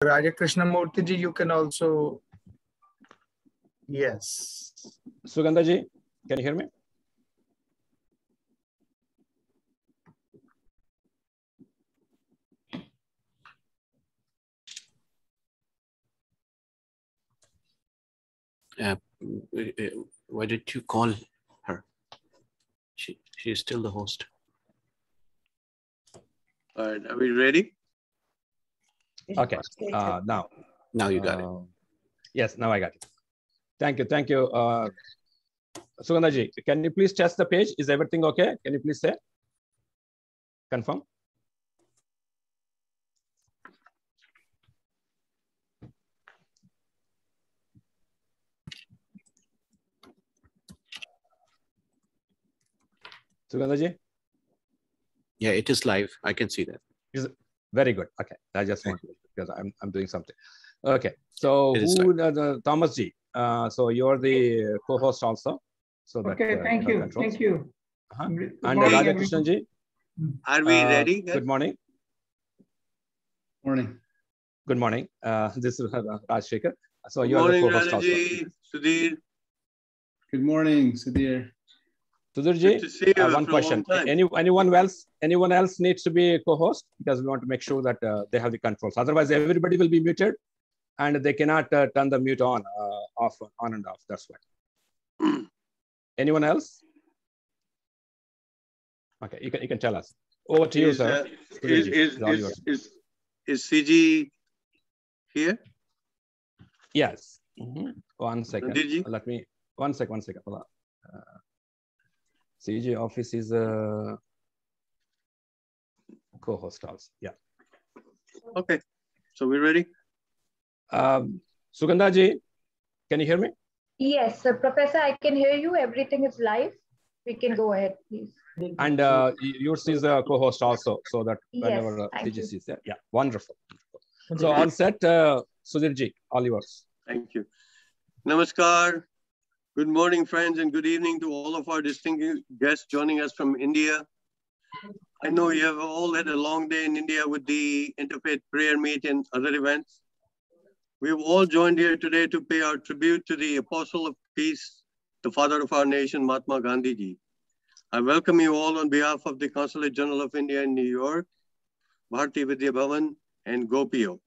Raja Krishnamurti ji, you can also. Yes. Sugandha ji, can you hear me? Why did you call her? She is still the host. All right, are we ready? Okay. Now you got it. Yes, now I got it. Thank you. Sugandha ji, can you please test the page? Is everything okay? Can you please say? Confirm. Sugandha ji? Yeah, it is live. I can see that. Very good. Okay, I just want to, because I'm doing something. Okay, so Thomas ji, so you're the co-host also. So that, okay, thank you. Thank you. And Raja Krishnan ji. Are we ready? Good morning. Morning. Good morning. This is Rajshekar. So Good you are morning, the co-host also. Sudhir. Good morning, Sudhir. Sudhir ji, one question. Anyone else needs to be a co-host, because we want to make sure that they have the controls. Otherwise, everybody will be muted and they cannot turn the mute on and off. That's why. Anyone else? Okay, you can tell us. Over to you, sir. Is CG here? Yes. One second. Let me. One second. CG office is co-host also. Yeah. Okay. So we're ready. Sugandha ji, can you hear me? Yes, Professor, I can hear you. Everything is live. We can go ahead, please. And yours is a co-host also, so that whenever CG is there. Yeah, wonderful. So all set, Sudhir ji, all yours. Thank you. Namaskar. Good morning, friends, and good evening to all of our distinguished guests joining us from India. I know you have all had a long day in India with the interfaith prayer meet and other events. We have all joined here today to pay our tribute to the Apostle of Peace, the father of our nation, Mahatma Gandhi ji. I welcome you all on behalf of the Consulate General of India in New York, Bhartiya Vidya Bhawan, and GOPIO.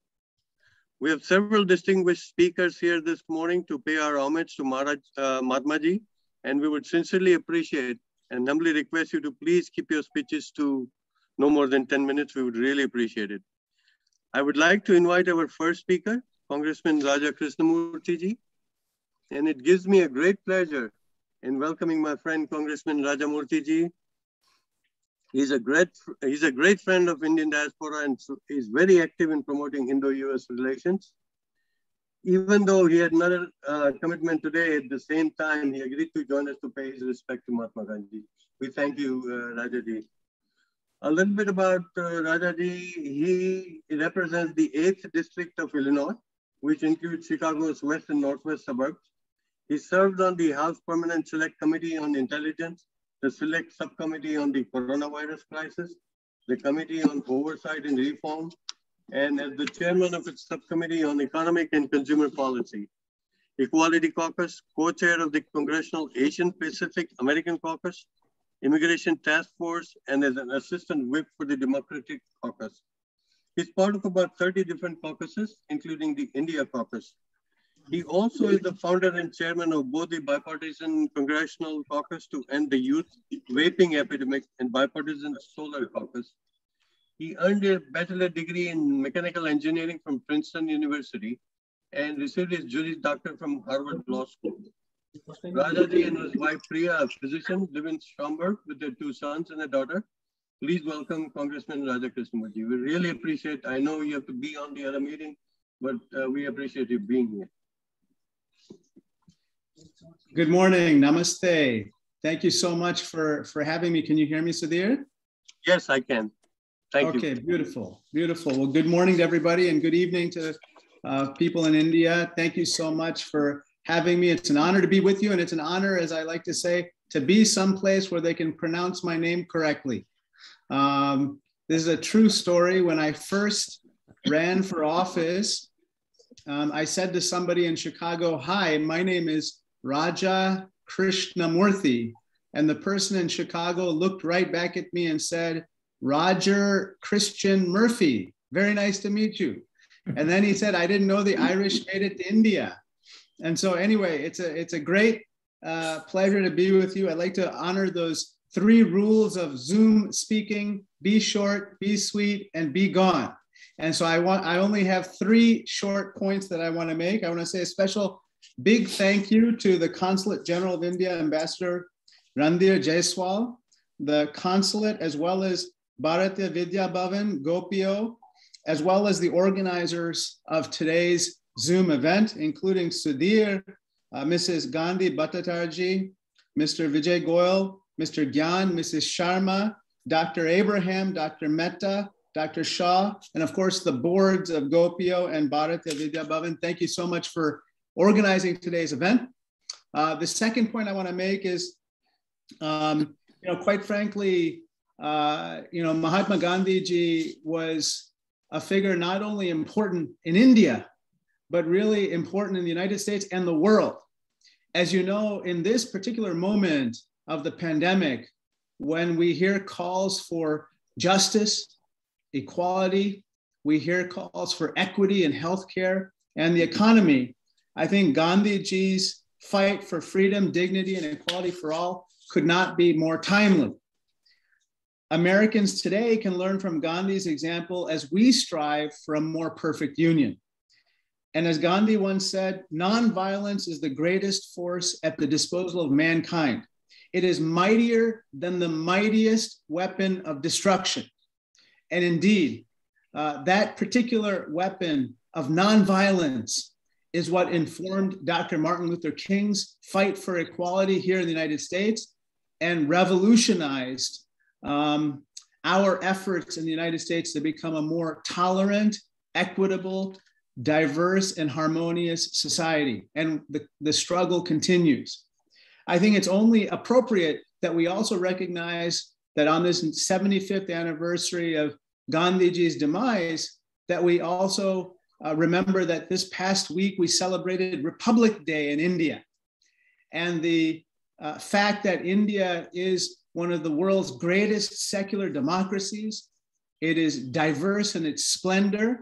We have several distinguished speakers here this morning to pay our homage to Mahatma ji, and we would sincerely appreciate and humbly request you to please keep your speeches to no more than 10 minutes. We would really appreciate it. I would like to invite our first speaker, Congressman Raja Krishnamurti ji, and it gives me a great pleasure in welcoming my friend Congressman Raja Murthy ji. He's a great friend of Indian diaspora and is very active in promoting Indo-US relations. Even though he had another commitment today, at the same time, he agreed to join us to pay his respect to Mahatma Gandhi. We thank you, Raja ji. A little bit about Raja ji. He represents the 8th District of Illinois, which includes Chicago's west and northwest suburbs. He served on the House Permanent Select Committee on Intelligence, the Select Subcommittee on the Coronavirus Crisis, the Committee on Oversight and Reform, and as the chairman of its Subcommittee on Economic and Consumer Policy. Equality Caucus, co-chair of the Congressional Asian Pacific American Caucus, Immigration Task Force, and as an assistant whip for the Democratic Caucus. He's part of about 30 different caucuses, including the India Caucus. He also is the founder and chairman of both the Bipartisan Congressional Caucus to End the Youth Vaping Epidemic and Bipartisan Solar Caucus. He earned a bachelor degree in mechanical engineering from Princeton University and received his Juris Doctor from Harvard Law School. Rajaji and his wife Priya, a physician, live in Schaumburg with their 2 sons and a daughter. Please welcome Congressman Raja Krishnamurti. We really appreciate, I know you have to be on the other meeting, but we appreciate you being here. Good morning. Namaste. Thank you so much for having me. Can you hear me, Sudhir? Yes, I can. Thank you. Okay, beautiful. Beautiful. Well, good morning to everybody and good evening to people in India. Thank you so much for having me. It's an honor to be with you. And it's an honor, as I like to say, to be someplace where they can pronounce my name correctly. This is a true story. When I first ran for office, I said to somebody in Chicago, "Hi, my name is Raja Krishnamurthy." And the person in Chicago looked right back at me and said, "Roger Christian Murphy, very nice to meet you." And then he said, "I didn't know the Irish made it to India." And so anyway, it's a great pleasure to be with you. I'd like to honor those 3 rules of Zoom speaking: be short, be sweet, and be gone. And so I only have 3 short points that I want to make. I want to say a special big thank you to the Consulate General of India, Ambassador Randhir Jaiswal, the consulate, as well as Bhartiya Vidya Bhawan, GOPIO, as well as the organizers of today's Zoom event, including Sudhir, Mrs. Gandhi Bhattacharya, Mr. Vijay Goyal, Mr. Gyan, Mrs. Sharma, Dr. Abraham, Dr. Mehta, Dr. Shah, and of course the boards of GOPIO and Bhartiya Vidya Bhawan. Thank you so much for organizing today's event. The second point I want to make is, quite frankly, Mahatma Gandhi ji was a figure not only important in India, but really important in the United States and the world. As you know, in this particular moment of the pandemic, when we hear calls for justice, equality, we hear calls for equity in healthcare and the economy, I think Gandhi ji's fight for freedom, dignity, and equality for all could not be more timely. Americans today can learn from Gandhi's example as we strive for a more perfect union. And as Gandhi once said, nonviolence is the greatest force at the disposal of mankind. It is mightier than the mightiest weapon of destruction. And indeed, that particular weapon of nonviolence is what informed Dr. Martin Luther King's fight for equality here in the United States and revolutionized our efforts in the United States to become a more tolerant, equitable, diverse, and harmonious society. And the struggle continues. I think it's only appropriate that we also recognize that on this 75th anniversary of Gandhiji's demise, that we also remember that this past week we celebrated Republic Day in India. And the fact that India is one of the world's greatest secular democracies, it is diverse in its splendor.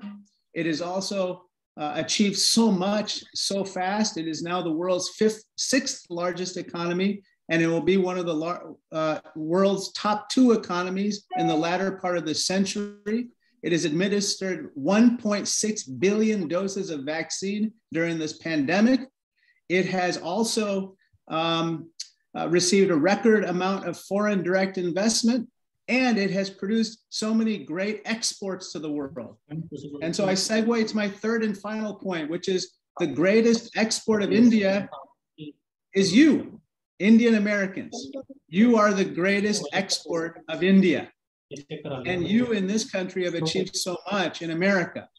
It has also achieved so much so fast. It is now the world's 6th largest economy, and it will be one of the world's top 2 economies in the latter part of the century. It has administered 1.6 billion doses of vaccine during this pandemic. It has also received a record amount of foreign direct investment, and it has produced so many great exports to the world. And so I segue to my third and final point, which is the greatest export of India is you, Indian Americans. You are the greatest export of India. And you in this country have achieved so much in America.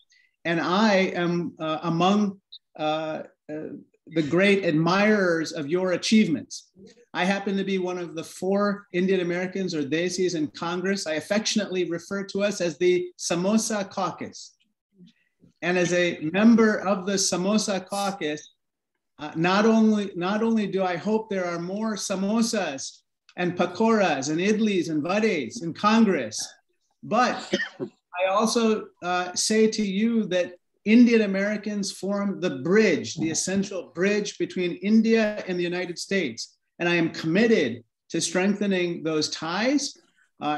And I am among the great admirers of your achievements. I happen to be one of the 4 Indian Americans or Desis in Congress. I affectionately refer to us as the Samosa Caucus. And as a member of the Samosa Caucus, not only do I hope there are more samosas and pakoras and idlis and vades in Congress, but I also say to you that Indian Americans form the bridge, the essential bridge between India and the United States. And I am committed to strengthening those ties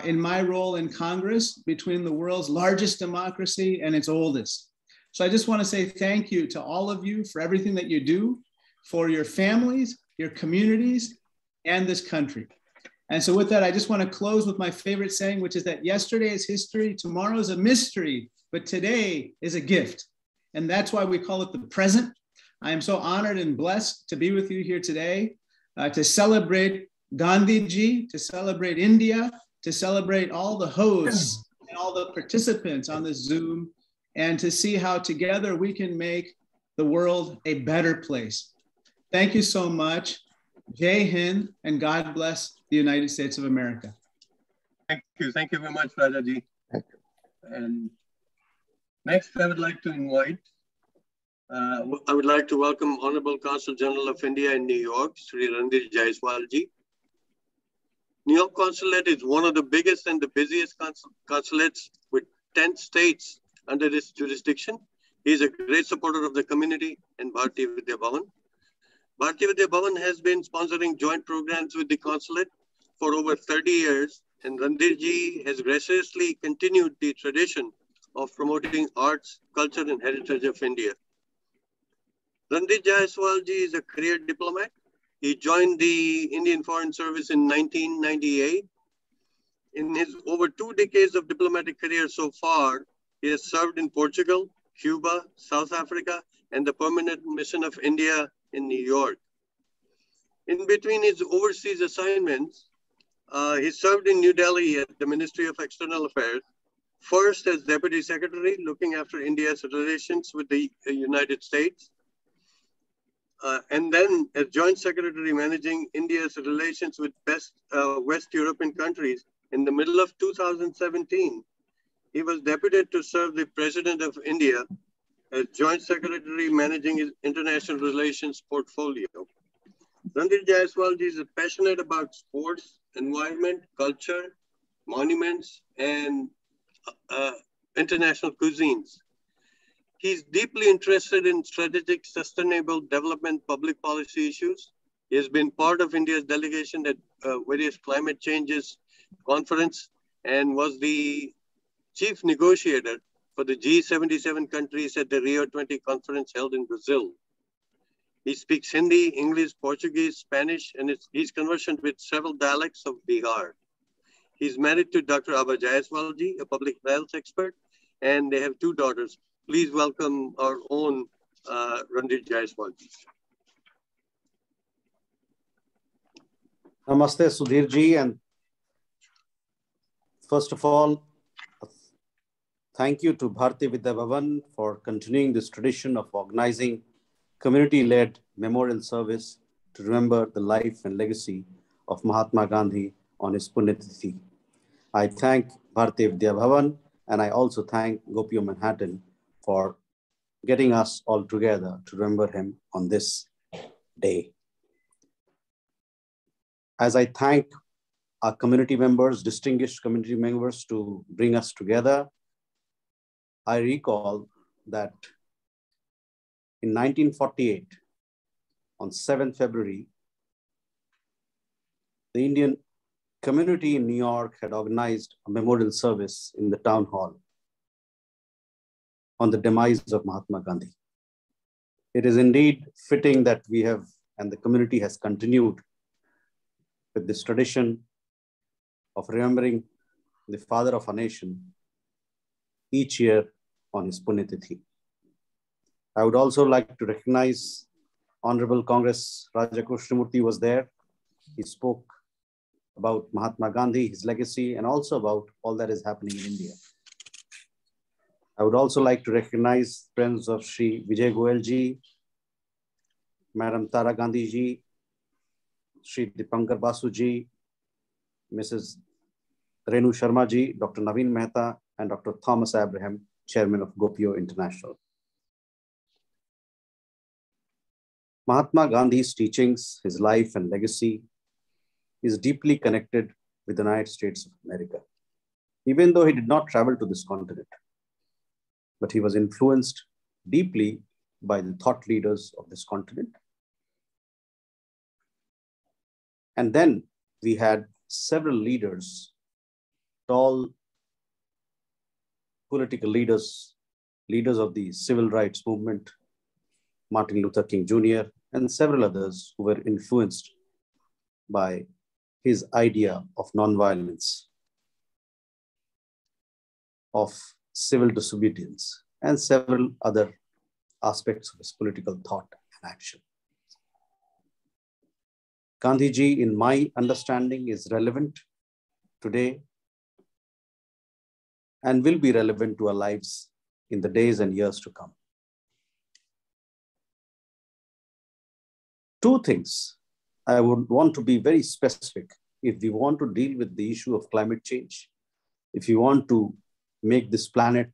in my role in Congress between the world's largest democracy and its oldest. So I just want to say thank you to all of you for everything that you do for your families, your communities, and this country. And so with that, I just want to close with my favorite saying, which is that yesterday is history, tomorrow is a mystery, but today is a gift. And that's why we call it the present. I am so honored and blessed to be with you here today, to celebrate Gandhiji, to celebrate India, to celebrate all the hosts and all the participants on this Zoom, and to see how together we can make the world a better place. Thank you so much. Jai Hind, and God bless the United States of America. Thank you. Thank you very much, Rajaji. And Next, I would like to welcome Honorable Consul General of India in New York, Shri Randir Jaiswalji. New York Consulate is one of the biggest and the busiest consulates with 10 states under its jurisdiction. He is a great supporter of the community and Bhartiya Vidya Bhawan. Bhartiya Vidya Bhawan has been sponsoring joint programs with the consulate for over 30 years, and Randirji has graciously continued the tradition of promoting arts, culture, and heritage of India. Randir Jaiswalji is a career diplomat. He joined the Indian Foreign Service in 1998. In his over 2 decades of diplomatic career so far, he has served in Portugal, Cuba, South Africa, and the Permanent Mission of India in New York. In between his overseas assignments, he served in New Delhi at the Ministry of External Affairs, first as Deputy Secretary looking after India's relations with the United States, and then as Joint Secretary managing India's relations with West European countries. In the middle of 2017, he was deputed to serve the President of India as Joint Secretary managing his international relations portfolio. Randir Jaiswalji is passionate about sports, environment, culture, monuments, and international cuisines. He's deeply interested in strategic, sustainable development, public policy issues. He has been part of India's delegation at various climate changes conference and was the chief negotiator for the G77 countries at the Rio 20 conference held in Brazil. He speaks Hindi, English, Portuguese, Spanish, and he's conversant with several dialects of Bihar. He's married to Dr. Abha Jaiswalji, a public health expert, and they have 2 daughters. Please welcome our own Randir Jaiswalji. Namaste, Sudhir ji, and first of all, thank you to Bhartiya Vidya Bhawan for continuing this tradition of organizing community-led memorial service to remember the life and legacy of Mahatma Gandhi on his Punyatithi. I thank Bhartiya Vidya Bhawan, and I also thank GOPIO Manhattan for getting us all together to remember him on this day. As I thank our community members, distinguished community members to bring us together, I recall that in 1948, on 7th February, the Indian community in New York had organized a memorial service in the town hall on the demise of Mahatma Gandhi. It is indeed fitting that we have, and the community has continued with this tradition of remembering the father of our nation each year on his Punyatithi. I would also like to recognize Honorable Congress Raja Krishnamurthy was there. He spoke about Mahatma Gandhi, his legacy, and also about all that is happening in India. I would also like to recognize friends of Shri Vimel Goyal ji, Madam Tara Gandhi ji, Shri Dipankar Basu ji, Mrs. Renu Sharma ji, Dr. Navin Mehta, and Dr. Thomas Abraham, Chairman of GOPIO International. Mahatma Gandhi's teachings, his life and legacy is deeply connected with the United States of America, even though he did not travel to this continent. But he was influenced deeply by the thought leaders of this continent. And then we had several leaders, tall political leaders, leaders of the civil rights movement, Martin Luther King Jr., and several others who were influenced by his idea of nonviolence, of civil disobedience, and several other aspects of his political thought and action. Gandhiji, in my understanding, is relevant today and will be relevant to our lives in the days and years to come. 2 things I would want to be very specific. If we want to deal with the issue of climate change, if you want to make this planet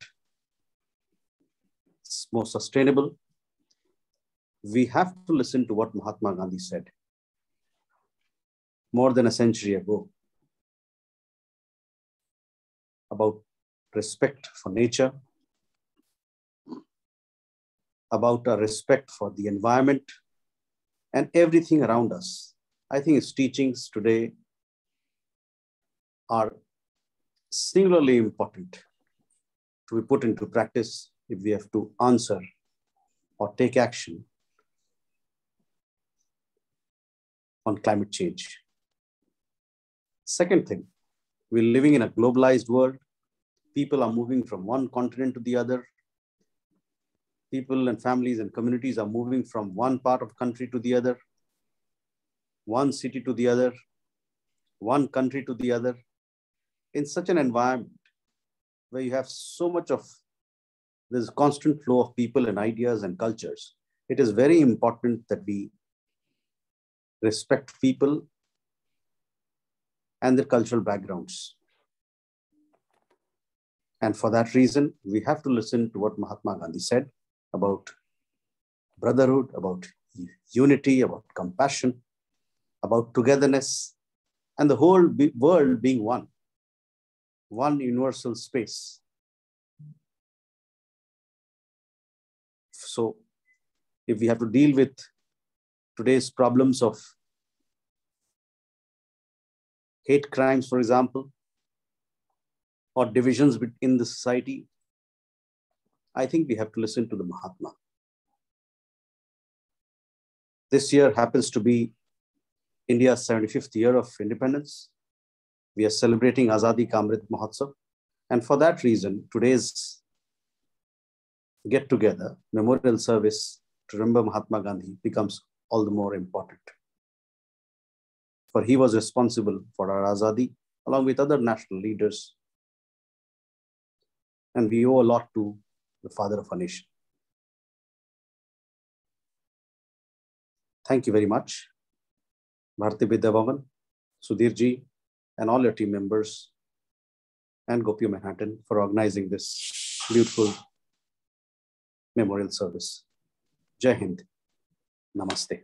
more sustainable, we have to listen to what Mahatma Gandhi said more than a century ago about respect for nature, about a respect for the environment and everything around us. I think his teachings today are singularly important to be put into practice if we have to answer or take action on climate change. Second thing, we're living in a globalized world. People are moving from one continent to the other. People and families and communities are moving from one part of the country to the other, one city to the other, one country to the other. In such an environment where you have so much of this constant flow of people and ideas and cultures, it is very important that we respect people and their cultural backgrounds. And for that reason, we have to listen to what Mahatma Gandhi said about brotherhood, about unity, about compassion, about togetherness, and the whole world being one universal space. So if we have to deal with today's problems of hate crimes, for example, or divisions within the society, I think we have to listen to the Mahatma. This year happens to be India's 75th year of independence. We are celebrating Azadi Ka Amrit Mahotsav. And for that reason, today's get-together, memorial service to remember Mahatma Gandhi becomes all the more important. For he was responsible for our Azadi, along with other national leaders. And we owe a lot to the father of our nation. Thank you very much, Bhartiya Vidya Bhawan, Sudhir ji, and all your team members, and GOPIO Manhattan for organizing this beautiful memorial service. Jai Hind. Namaste.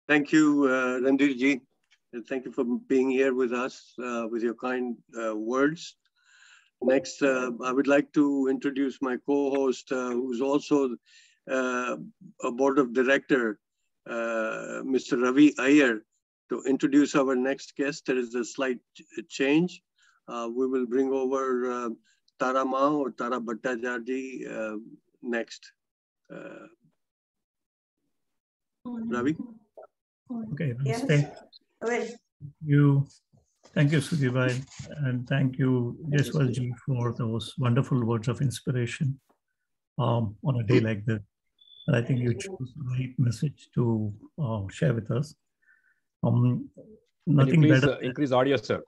Thank you, Randir ji. And thank you for being here with us, with your kind words. Next, I would like to introduce my co-host, who's also a board of director, Mr. Ravi Iyer, to introduce our next guest. There is a slight change. We will bring over Tara Ma or Tara Bhattacharya next. Ravi? Okay, namaste. Thank you, Sudhir, and thank you, Jeswalji, for those wonderful words of inspiration on a day like this. And I think you chose the right message to share with us. Nothing better. Increase audio, sir,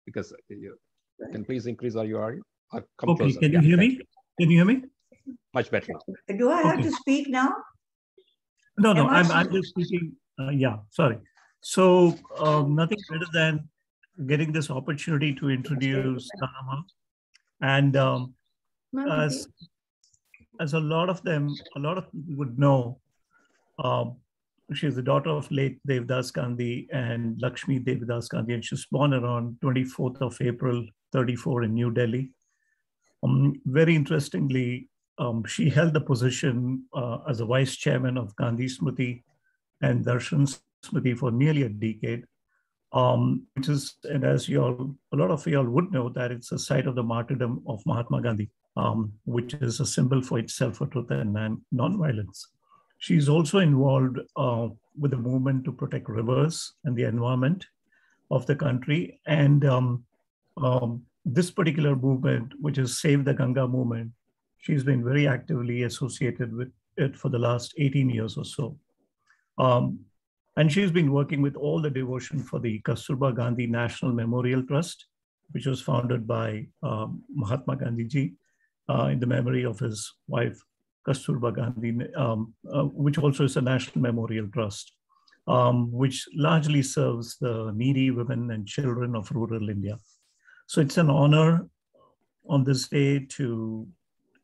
because you can please increase your audio. Come okay, closer. Can you hear me? Can you hear me? Much better now. Do I have to speak now? No, I'm just speaking. Yeah, sorry. So nothing better than getting this opportunity to introduce Tara. And as a lot of people would know, she's the daughter of late Devdas Gandhi and Lakshmi Devdas Gandhi, and she was born around 24th of April, 34 in New Delhi. Very interestingly, she held the position as a vice chairman of Gandhi Smriti and Darshan Smriti for nearly a decade, which is, and as a lot of you all would know, that it's a site of the martyrdom of Mahatma Gandhi, which is a symbol for itself for truth and non-violence. She's also involved with the movement to protect rivers and the environment of the country. And this particular movement, which is Save the Ganga movement, she's been very actively associated with it for the last 18 years or so. And she's been working with all the devotion for the Kasturba Gandhi National Memorial Trust, which was founded by Mahatma Gandhi ji in the memory of his wife, Kasturba Gandhi, which also is a national memorial trust, which largely serves the needy women and children of rural India. So it's an honor on this day to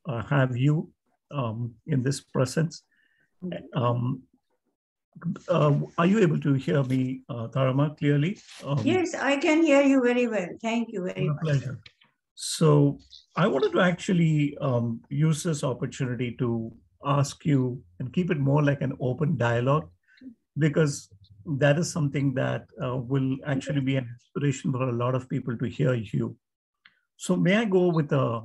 have you in this presence. Are you able to hear me, Tarama, clearly? Yes, I can hear you very well. Thank you very much. Pleasure. So I wanted to actually use this opportunity to ask you and keep it more like an open dialogue, because that is something that will actually be an inspiration for a lot of people to hear you. So may I go with a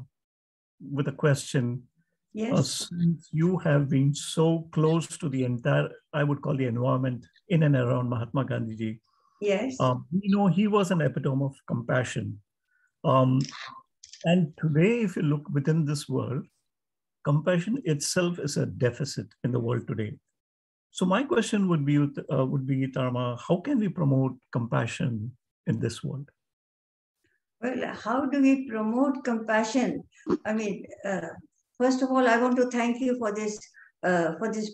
question? Yes. Since you have been so close to the entire, I would call the environment in and around Mahatma Gandhi ji. Yes. We know he was an epitome of compassion. And today, if you look within this world, compassion itself is a deficit in the world today. So my question would be, Tarama, how can we promote compassion in this world? Well, how do we promote compassion? I mean, first of all, I want to thank you for this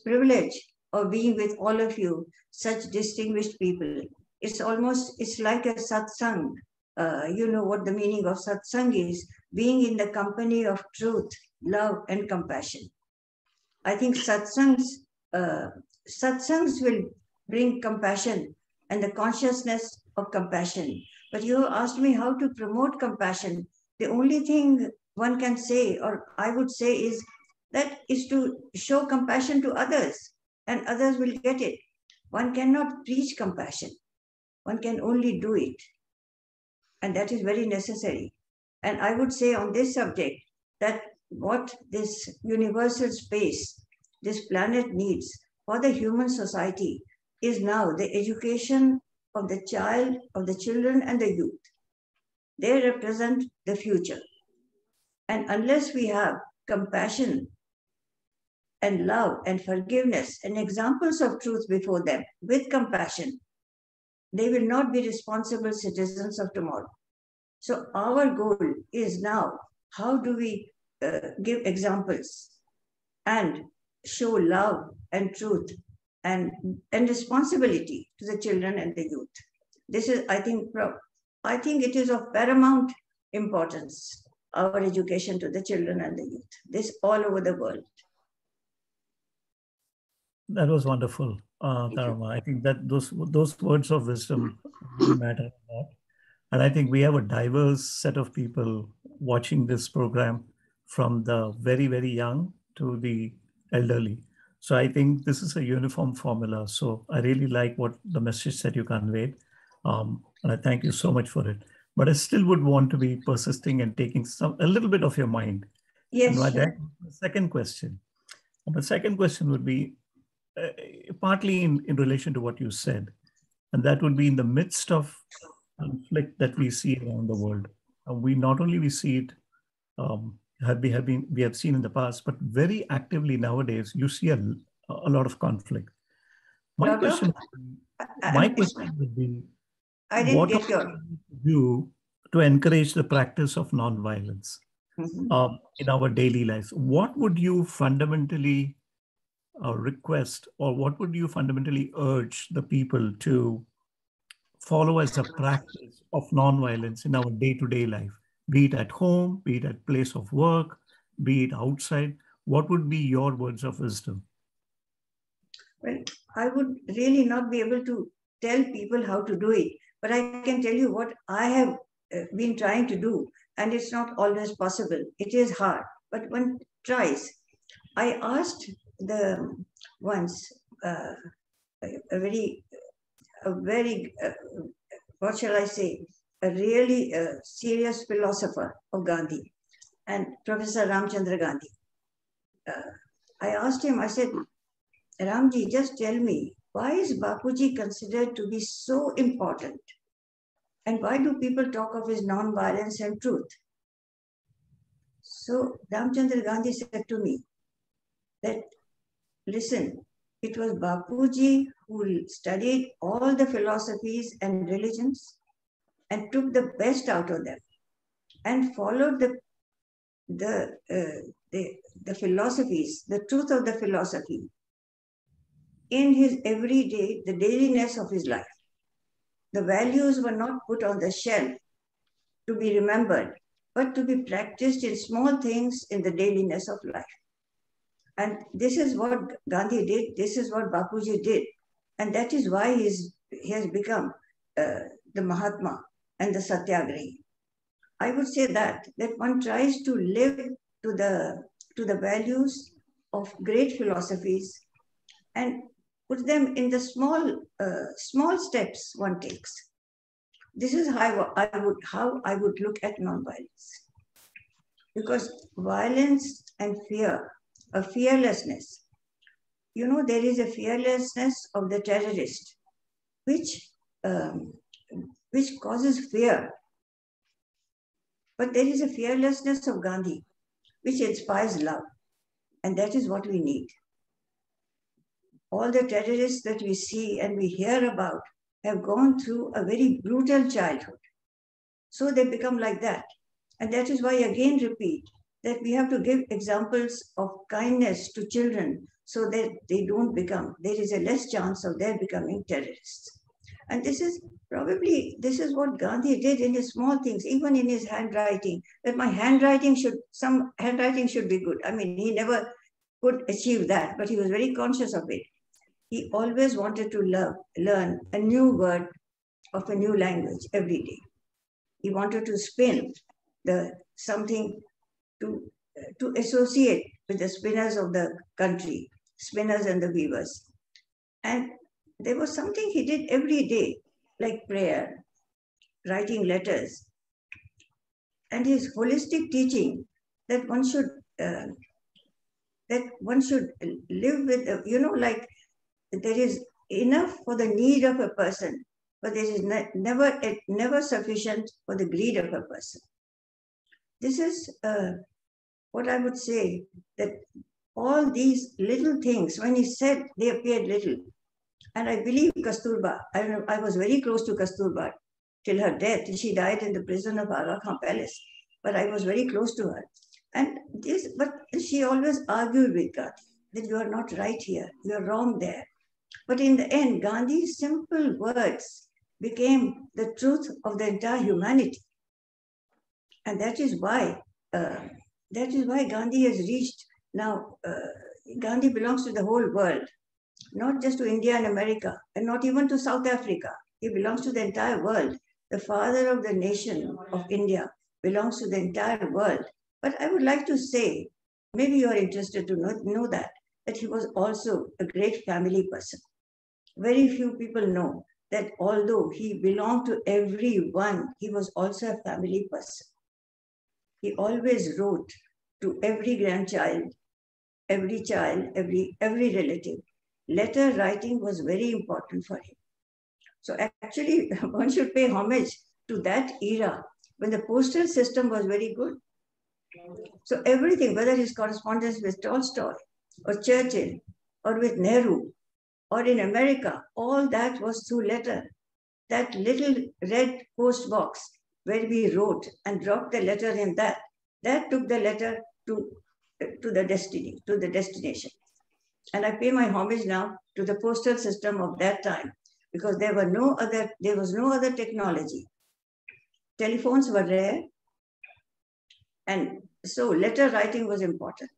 privilege of being with all of you, such distinguished people. It's like a satsang. You know what the meaning of satsang is, being in the company of truth, love, and compassion. I think satsangs will bring compassion and the consciousness of compassion. But you asked me how to promote compassion. The only thing one can say, or I would say, is to show compassion to others, and others will get it. One cannot preach compassion. One can only do it. And that is very necessary. And I would say on this subject that what this universal space, this planet needs for the human society is now the education of the child, of the children and the youth. They represent the future. And unless we have compassion and love and forgiveness and examples of truth before them with compassion, they will not be responsible citizens of tomorrow. So our goal is now, how do we give examples and show love and truth and responsibility to the children and the youth? This is, I think it is of paramount importance, our education to the children and the youth, this all over the world. That was wonderful, Tarama. I think that those words of wisdom really matter a lot. And I think we have a diverse set of people watching this program, from the very, very young to the elderly. So I think this is a uniform formula. So I really like what the message that you conveyed. And I thank you so much for it. But I still would want to be persisting and taking a little bit of your mind. Yes. And the second question. The second question would be partly in relation to what you said. And that would be in the midst of conflict that we see around the world. We not only we see it, we have seen in the past, but very actively nowadays, you see a lot of conflict. My question would be, what do you do to encourage the practice of nonviolence in our daily lives? What would you fundamentally request, or what would you fundamentally urge the people to follow as a practice of nonviolence in our day-to-day life, be it at home, be it at place of work, be it outside? What would be your words of wisdom? Well, I would really not be able to tell people how to do it, but I can tell you what I have been trying to do, and it's not always possible. It is hard, but one tries. I asked once a very what shall I say, a really serious philosopher of Gandhi, and Professor Ramchandra Gandhi. I asked him, I said, Ramji, just tell me, why is Bapuji considered to be so important? And why do people talk of his non-violence and truth? So Ramchandra Gandhi said to me that, listen, it was Bapuji who studied all the philosophies and religions and took the best out of them and followed the philosophies, the truth of the philosophy in his everyday, the dailiness of his life. The values were not put on the shelf to be remembered, but to be practiced in small things in the dailiness of life. And this is what Gandhi did. This is what Bapuji did. And that is why he has become the Mahatma and the Satyagrahi. I would say that one tries to live to the values of great philosophies and put them in the small steps one takes. This is how I would look at nonviolence. Because violence and fear, a fearlessness, there is a fearlessness of the terrorist, which causes fear. But there is a fearlessness of Gandhi, which inspires love. And that is what we need. All the terrorists that we see and we hear about have gone through a very brutal childhood. So they become like that. And that is why I again repeat that we have to give examples of kindness to children so that there is a less chance of their becoming terrorists. And this is what Gandhi did in his small things, even in his handwriting, that some handwriting should be good. I mean, he never could achieve that, but he was very conscious of it. He always wanted to learn a new word of a new language every day. He wanted to spin something to associate with the spinners of the country, spinners and the weavers. And there was something he did every day, like prayer, writing letters, and his holistic teaching that one should live with, like there is enough for the need of a person, but there is never sufficient for the greed of a person. This is what I would say, that all these little things, when he said they appeared little, and I believe Kasturba, I was very close to Kasturba till her death. She died in the prison of Aga Khan Palace, but I was very close to her. But she always argued with Gandhi that you are not right here, you are wrong there. But in the end, Gandhi's simple words became the truth of the entire humanity. And that is why Gandhi has reached now, Gandhi belongs to the whole world, not just to India and America, and not even to South Africa. He belongs to the entire world. The father of the nation of India belongs to the entire world. But I would like to say, maybe you are interested to know that he was also a great family person. Very few people know that although he belonged to everyone, he was also a family person. He always wrote to every grandchild, every child, every relative. Letter writing was very important for him. So actually, one should pay homage to that era when the postal system was very good. So everything, whether his correspondence with Tolstoy or Churchill or with Nehru or in America, all that was through letter. That little red post box where we wrote and dropped the letter in that took the letter to the destination. And I pay my homage now to the postal system of that time, because there was no other technology. Telephones were rare, and so letter writing was important.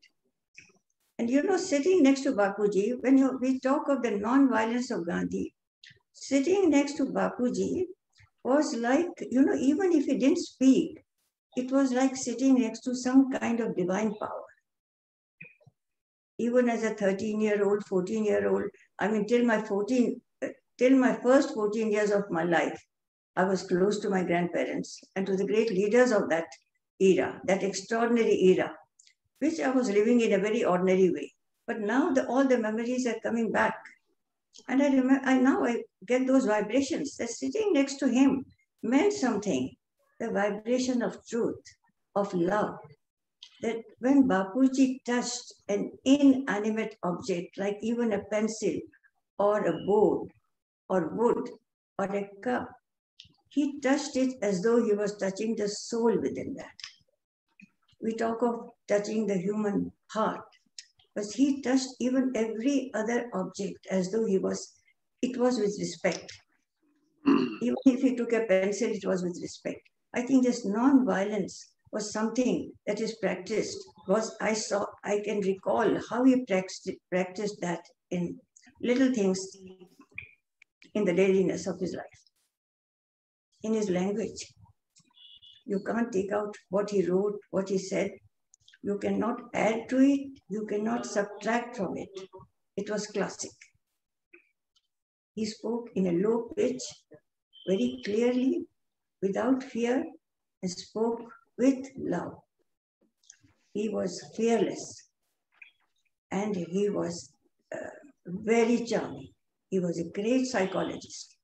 And sitting next to Bapuji, when we talk of the non-violence of Gandhi, sitting next to Bapuji was like, even if he didn't speak, it was like sitting next to some kind of divine power. Even as a 13-year-old, 14-year-old, I mean, till my first 14 years of my life, I was close to my grandparents and to the great leaders of that era, that extraordinary era, which I was living in a very ordinary way. But now all the memories are coming back. And I remember, now I get those vibrations that sitting next to him meant something, the vibration of truth, of love. That when Bapuji touched an inanimate object, like even a pencil or a board or wood or a cup, he touched it as though he was touching the soul within that. We talk of touching the human heart, but he touched even every other object as though it was with respect. Even if he took a pencil, it was with respect. I think this non-violence was something that is practiced. I can recall how he practiced that in little things in the dailiness of his life. In his language, you can't take out what he wrote, what he said. You cannot add to it. You cannot subtract from it. It was classic. He spoke in a low pitch, very clearly, without fear, and spoke with love. He was fearless, and he was very charming. He was a great psychologist.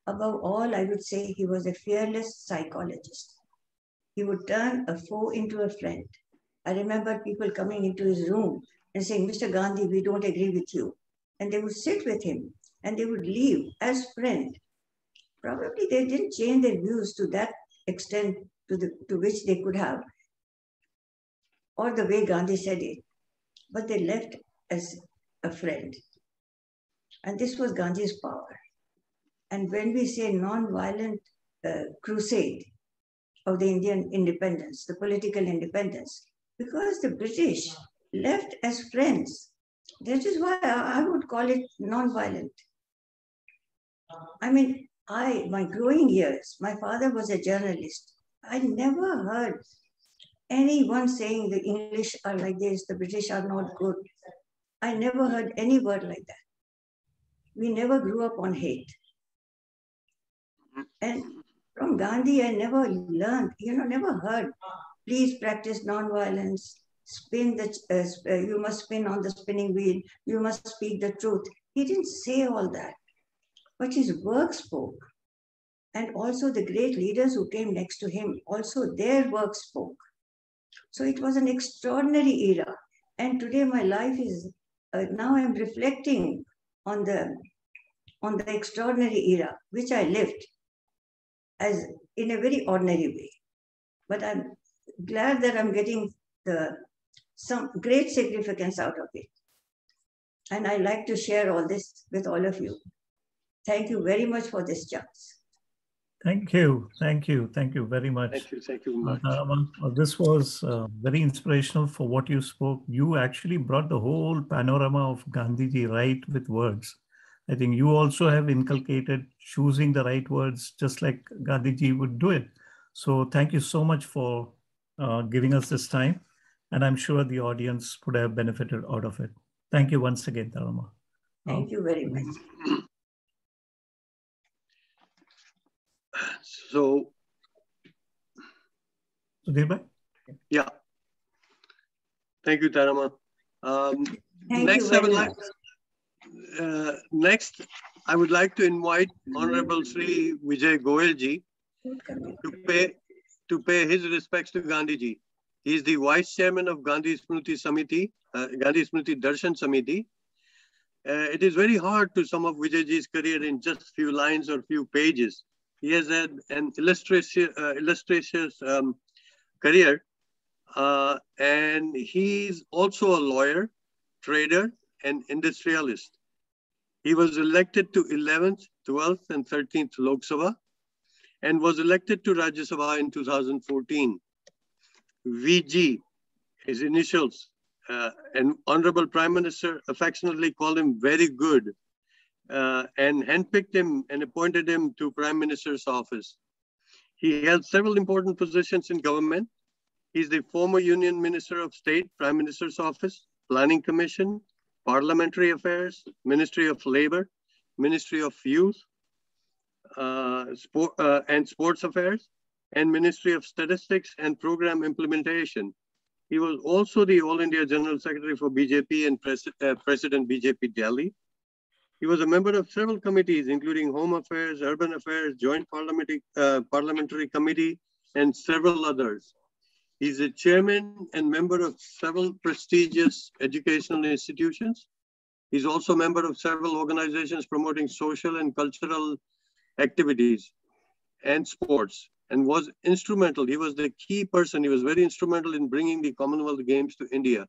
Above all, I would say he was a fearless psychologist. He would turn a foe into a friend. I remember people coming into his room and saying, Mr. Gandhi, we don't agree with you. And they would sit with him and they would leave as friends. Probably they didn't change their views to that extent to which they could have, or the way Gandhi said it, but they left as a friend. And this was Gandhi's power. And when we say non-violent crusade of the Indian independence, the political independence, because the British left as friends. That is why I would call it non-violent. I mean, my growing years, my father was a journalist. I never heard anyone saying the English are like this, the British are not good. I never heard any word like that. We never grew up on hate. And from Gandhi, I never learned, never heard, please practice non-violence, you must spin on the spinning wheel, you must speak the truth. He didn't say all that, but his work spoke. And also the great leaders who came next to him, also their work spoke. So it was an extraordinary era. And today my life is, now I'm reflecting on the extraordinary era, which I lived as in a very ordinary way. But I'm glad that I'm getting some great significance out of it. And I like to share all this with all of you. Thank you very much for this chance. Thank you. Thank you. Thank you very much. Thank you much. This was very inspirational for what you spoke. You actually brought the whole panorama of Gandhiji right with words. I think you also have inculcated choosing the right words, just like Gandhiji would do it. So thank you so much for giving us this time. And I'm sure the audience would have benefited out of it. Thank you once again, Tarama. Thank you very much. So, Sudhir? Yeah. Thank you, Tarama. Next, I would like to invite Honorable Shri Vijay Goyal ji to pay his respects to Gandhiji. He is the Vice Chairman of Gandhi Smriti Samiti, Gandhi Smriti Darshan Samiti. It is very hard to sum up Vijayji's career in just few lines or few pages. He has had an illustrious career, and he's also a lawyer, trader, and industrialist. He was elected to 11th, 12th, and 13th Lok Sabha, and was elected to Rajya Sabha in 2014. VG, his initials, and Honorable Prime Minister affectionately called him very good, and handpicked him and appointed him to Prime Minister's office. He held several important positions in government. He's the former Union Minister of State, Prime Minister's Office, Planning Commission, Parliamentary Affairs, Ministry of Labor, Ministry of Youth and Sports Affairs, and Ministry of Statistics and Program Implementation. He was also the All India General Secretary for BJP and President BJP Delhi. He was a member of several committees, including Home Affairs, Urban Affairs, Joint Parliamentary Committee, and several others. He's a chairman and member of several prestigious educational institutions. He's also a member of several organizations promoting social and cultural activities and sports, and was instrumental. He was the key person. He was very instrumental in bringing the Commonwealth Games to India.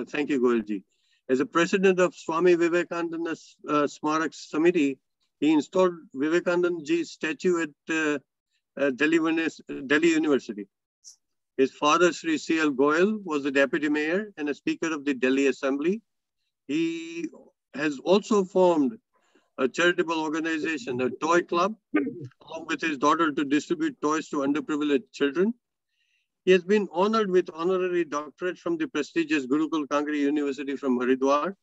Thank you, Goyalji. As a president of Swami Vivekananda Smarak Samiti, he installed Vivekanandaji's statue at Delhi University. His father, Shri C.L. Goyal, was the deputy mayor and a speaker of the Delhi Assembly. He has also formed a charitable organization, a toy club, along with his daughter to distribute toys to underprivileged children. He has been honored with honorary doctorate from the prestigious Gurukul Kangri University from Haridwar.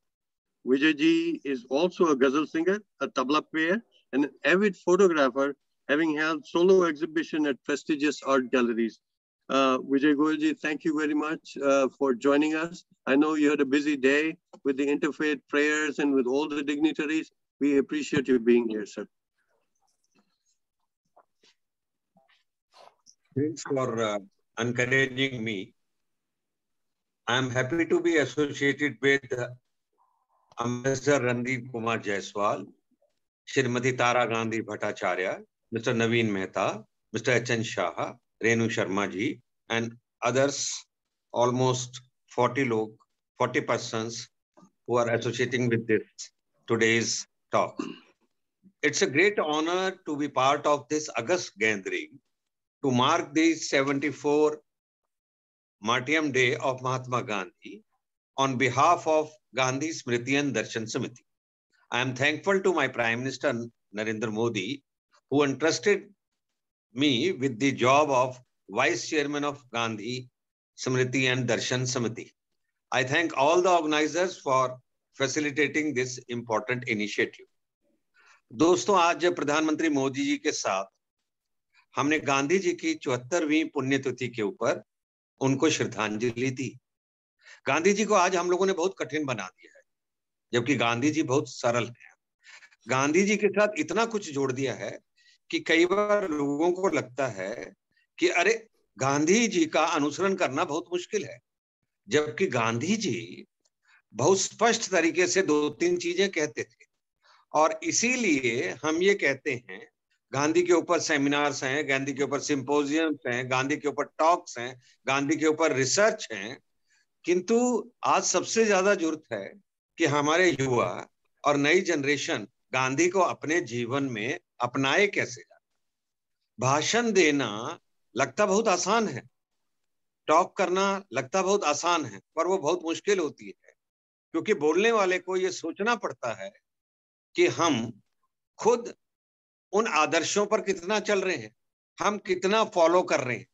Vijayji is also a ghazal singer, a tabla player, and an avid photographer, having held solo exhibition at prestigious art galleries. Vijay Goyalji, thank you very much for joining us. I know you had a busy day with the interfaith prayers and with all the dignitaries. We appreciate you being here, sir. Thanks for encouraging me. I am happy to be associated with Ambassador Randeep Kumar Jaiswal, Smt Tara Gandhi Bhattacharya, Mr. Navin Mehta, Mr. H.N. Shah, Renu Sharma ji, and others, almost 40 persons who are associating with this today's talk. It's a great honor to be part of this August gathering to mark the 74th Martyrs Day of Mahatma Gandhi on behalf of Gandhi Smriti and Darshan Samiti. I am thankful to my Prime Minister Narendra Modi, who entrusted me with the job of Vice Chairman of Gandhi Smriti and Darshan Samiti. I thank all the organizers for facilitating this important initiative. दोस्तों, आज प्रधानमंत्री मोदी जी के साथ हमने गांधी जी की 74वीं पुण्यतिथि के ऊपर उनको श्रद्धांजलि दी। गांधी जी को आज हम लोगों ने बहुत कठिन बना दिया है, जबकि गांधी जी बहुत सरल हैं। गांधी जी के साथ इतना कुछ जोड़ दिया है कि कई बार लोगों को लगता है कि अरे गांधी जी का अनुसरण करना बहुत मुश्किल है, जबकि गांधी जी बहुत स्पष्ट तरीके से 2-3 चीजें कहते थे। और इसीलिए हम ये कहते हैं, गांधी के ऊपर सेमिनार्स हैं, गांधी के ऊपर सिंपोजियम्स हैं, गांधी के ऊपर टॉक्स हैं, गांधी के ऊपर रिसर्च हैं, किंतु आज सबसे ज्यादा जरूरत है कि हमारे युवा और नई जनरेशन गांधी को अपने जीवन में अपनाए कैसे। भाषण देना लगता बहुत आसान है, टॉक करना लगता बहुत आसान है, पर वो बहुत मुश्किल होती है, क्योंकि बोलने वाले को ये सोचना पड़ता है कि हम खुद उन आदर्शों पर कितना चल रहे हैं, हम कितना फॉलो कर रहे हैं।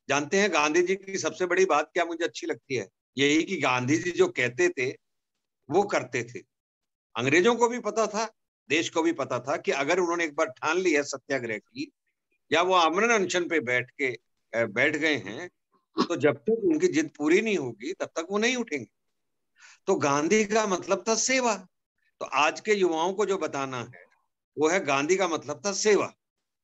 जानते हैं गांधी जी की सबसे बड़ी बात क्या मुझे अच्छी लगती है, यही कि गांधी जी जो कहते थे वो करते थे। अंग्रेजों को भी पता था, देश को भी पता था कि अगर उन्होंने एक बार ठान लिया सत्याग्रह की, या वो आमरण अनशन पे बैठ गए हैं, तो जब तक उनकी जिद पूरी नहीं होगी तब तक वो नहीं उठेंगे। तो गांधी का मतलब था सेवा। तो आज के युवाओं को जो बताना है वो है, गांधी का मतलब था सेवा,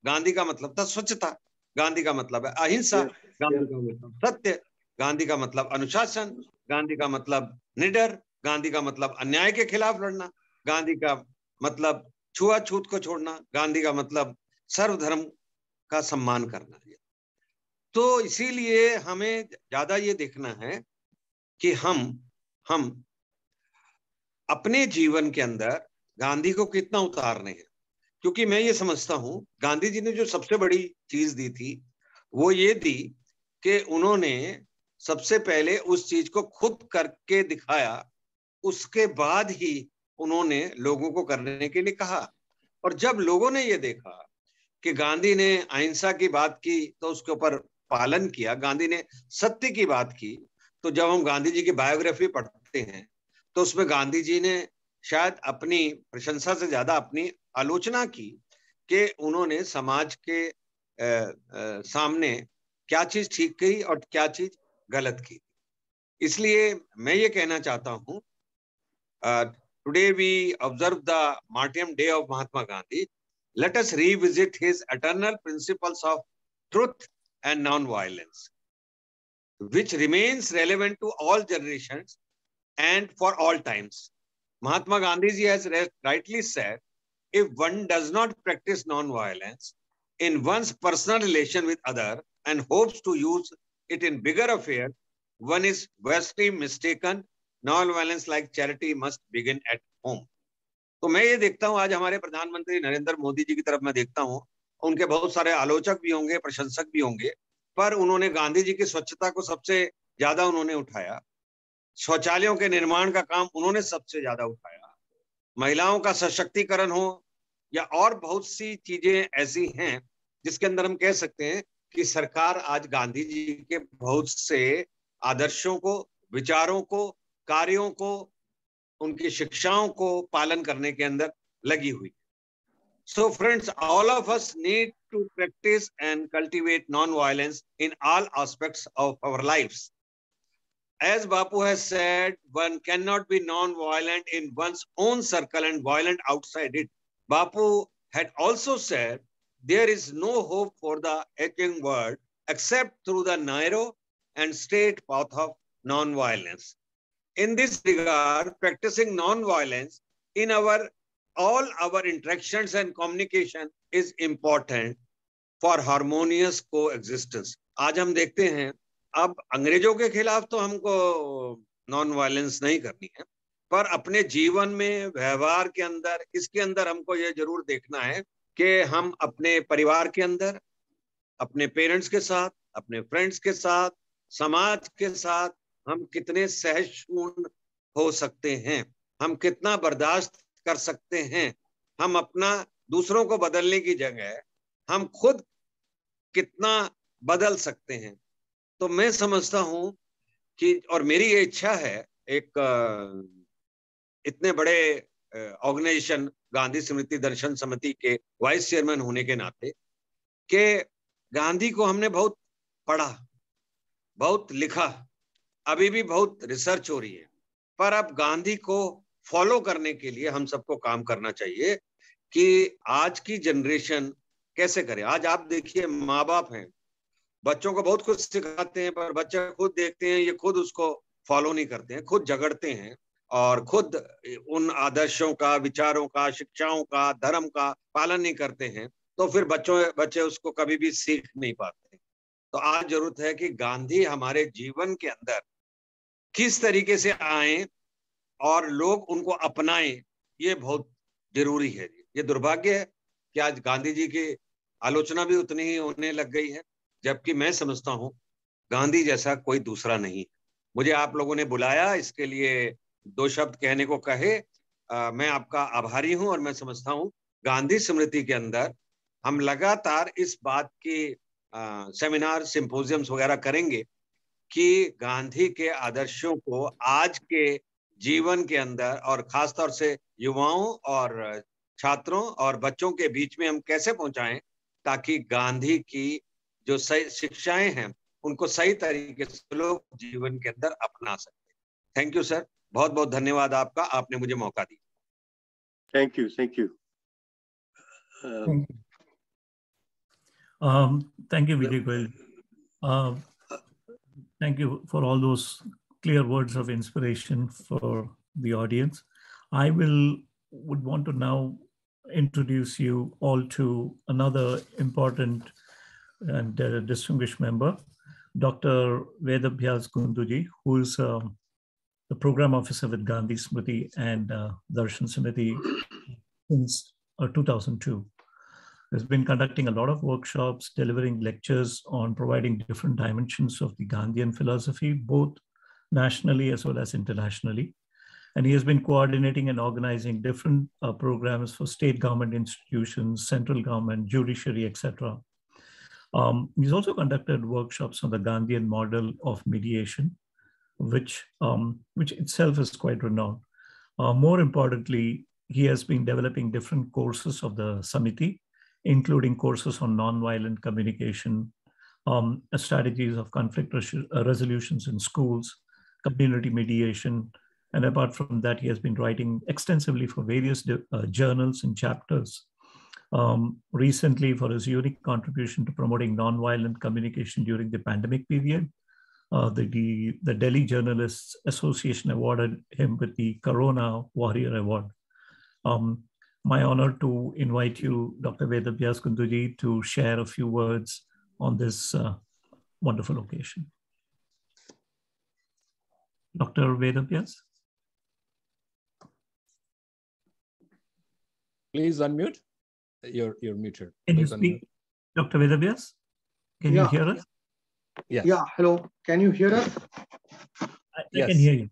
गांधी का मतलब था स्वच्छता, गांधी का मतलब है अहिंसा, गांधी का मतलब सत्य, गांधी का मतलब अनुशासन, गांधी का मतलब निडर, गांधी का मतलब अन्याय के खिलाफ लड़ना, गांधी का मतलब छुआछूत को छोड़ना, गांधी का मतलब सर्वधर्म का सम्मान करना। तो इसीलिए हमें ज्यादा ये देखना है कि हम अपने जीवन के अंदर गांधी को कितना उतारने हैं, क्योंकि मैं ये समझता हूं गांधी जी ने जो सबसे बड़ी चीज दी थी वो ये दी कि उन्होंने सबसे पहले उस चीज को खुद करके दिखाया, उसके बाद ही उन्होंने लोगों को करने के लिए कहा। और जब लोगों ने ये देखा कि गांधी ने अहिंसा की बात की तो उसके ऊपर पालन किया, गांधी ने सत्य की बात की, तो जब हम गांधी जी की बायोग्राफी पढ़ते हैं तो उसमें गांधी जी ने शायद अपनी प्रशंसा से ज्यादा अपनी आलोचना की कि उन्होंने समाज के सामने क्या चीज ठीक की और क्या चीज गलत की। इसलिए मैं ये कहना चाहता हूं, today we observe the martyrdom day of Mahatma Gandhi. Let us revisit his eternal principles of truth and non-violence, which remains relevant to all generations and for all times. Mahatma Gandhi ji has rightly said, if one does not practice non-violence in one's personal relation with other and hopes to use it in bigger affairs, one is vastly mistaken. Non-violence like charity must begin at home. तो मैं ये देखता हूँ आज हमारे प्रधानमंत्री नरेंद्र मोदी जी की तरफ मैं देखता हूँ, उनके बहुत सारे आलोचक भी होंगे, प्रशंसक भी होंगे, पर उन्होंने गांधी जी की स्वच्छता को सबसे ज्यादा उन्होंने उठाया। शौचालयों के निर्माण का काम उन्होंने सबसे ज्यादा उठाया। महिलाओं का सशक्तिकरण हो या और बहुत सी चीजें ऐसी हैं जिसके अंदर हम कह सकते हैं कि सरकार आज गांधी जी के बहुत से आदर्शों को, विचारों को, कार्यों को, उनकी शिक्षाओं को पालन करने के अंदर लगी हुई। So friends, all of us need to practice and cultivate non-violence in all aspects of our lives. As Bapu has said, one cannot be non-violent in one's own circle and violent outside it. Bapu had also said, there is no hope for the aching world except through the narrow and straight path of non-violence. In this regard, practicing non-violence in all our interactions and communication is important for harmonious coexistence. आज हम देखते हैं, अब अंग्रेजों के खिलाफ तो हमको नॉन वायलेंस नहीं करनी है, पर अपने जीवन में, व्यवहार के अंदर, इसके अंदर हमको ये जरूर देखना है कि हम अपने परिवार के अंदर, अपने पेरेंट्स के साथ, अपने फ्रेंड्स के साथ, समाज के साथ हम कितने सहिष्णु हो सकते हैं, हम कितना बर्दाश्त कर सकते हैं, हम अपना दूसरों को बदलने की जगह हम खुद कितना बदल सकते हैं। तो मैं समझता हूं कि, और मेरी ये इच्छा है, एक इतने बड़े ऑर्गेनाइजेशन गांधी स्मृति दर्शन समिति के वाइस चेयरमैन होने के नाते, कि गांधी को हमने बहुत पढ़ा, बहुत लिखा, अभी भी बहुत रिसर्च हो रही है, पर अब गांधी को फॉलो करने के लिए हम सबको काम करना चाहिए कि आज की जनरेशन कैसे करे। आज आप देखिए, माँ बाप हैं, बच्चों को बहुत कुछ सिखाते हैं, पर बच्चे खुद देखते हैं, ये खुद उसको फॉलो नहीं करते हैं, खुद झगड़ते हैं और खुद उन आदर्शों का, विचारों का, शिक्षाओं का, धर्म का पालन नहीं करते हैं, तो फिर बच्चे उसको कभी भी सीख नहीं पाते। तो आज जरूरत है कि गांधी हमारे जीवन के अंदर किस तरीके से आए और लोग उनको अपनाएं, ये बहुत जरूरी है। ये दुर्भाग्य है कि आज गांधी जी की आलोचना भी उतनी ही होने लग गई है, जबकि मैं समझता हूं गांधी जैसा कोई दूसरा नहीं। मुझे आप लोगों ने बुलाया, इसके लिए 2 शब्द कहने को कहे, मैं आपका आभारी हूं। और मैं समझता हूं गांधी स्मृति के अंदर हम लगातार इस बात की सेमिनार, सिंपोजियम्स वगैरह करेंगे कि गांधी के आदर्शों को आज के जीवन के अंदर और खासतौर से युवाओं और छात्रों और बच्चों के बीच में हम कैसे पहुंचाएं, ताकि गांधी की जो सही शिक्षाएं हैं उनको सही तरीके से लोग जीवन के अंदर अपना सकते। थैंक यू सर, बहुत बहुत धन्यवाद आपका, आपने मुझे मौका दिया। Thank you, thank you. Thank you, Vijay Goyal. Thank you for all those clear words of inspiration for the audience. I would want to now introduce you all to another important and distinguished member, Dr. Vedabhyas Gunduji, who is the program officer with Gandhi Smriti and Darshan Samiti since 2002. Has been conducting a lot of workshops, delivering lectures on providing different dimensions of the Gandhian philosophy, both nationally as well as internationally. And he has been coordinating and organizing different programs for state government institutions, central government, judiciary, etc. He's also conducted workshops on the Gandhian model of mediation, which itself is quite renowned. More importantly, he has been developing different courses of the Samiti, including courses on nonviolent communication, strategies of conflict resolutions in schools, community mediation. And apart from that, he has been writing extensively for various journals and chapters. Recently, for his unique contribution to promoting nonviolent communication during the pandemic period, the Delhi Journalists Association awarded him with the Corona Warrior Award. My honor to invite you, Dr. Vedabhyas Gunduji, to share a few words on this wonderful occasion. Dr. Vedabhyas? Please unmute. You're muted. Can you speak, Dr. Vedabhyas? Can you hear us? Yes. Yeah, hello. Can you hear us? I can hear you.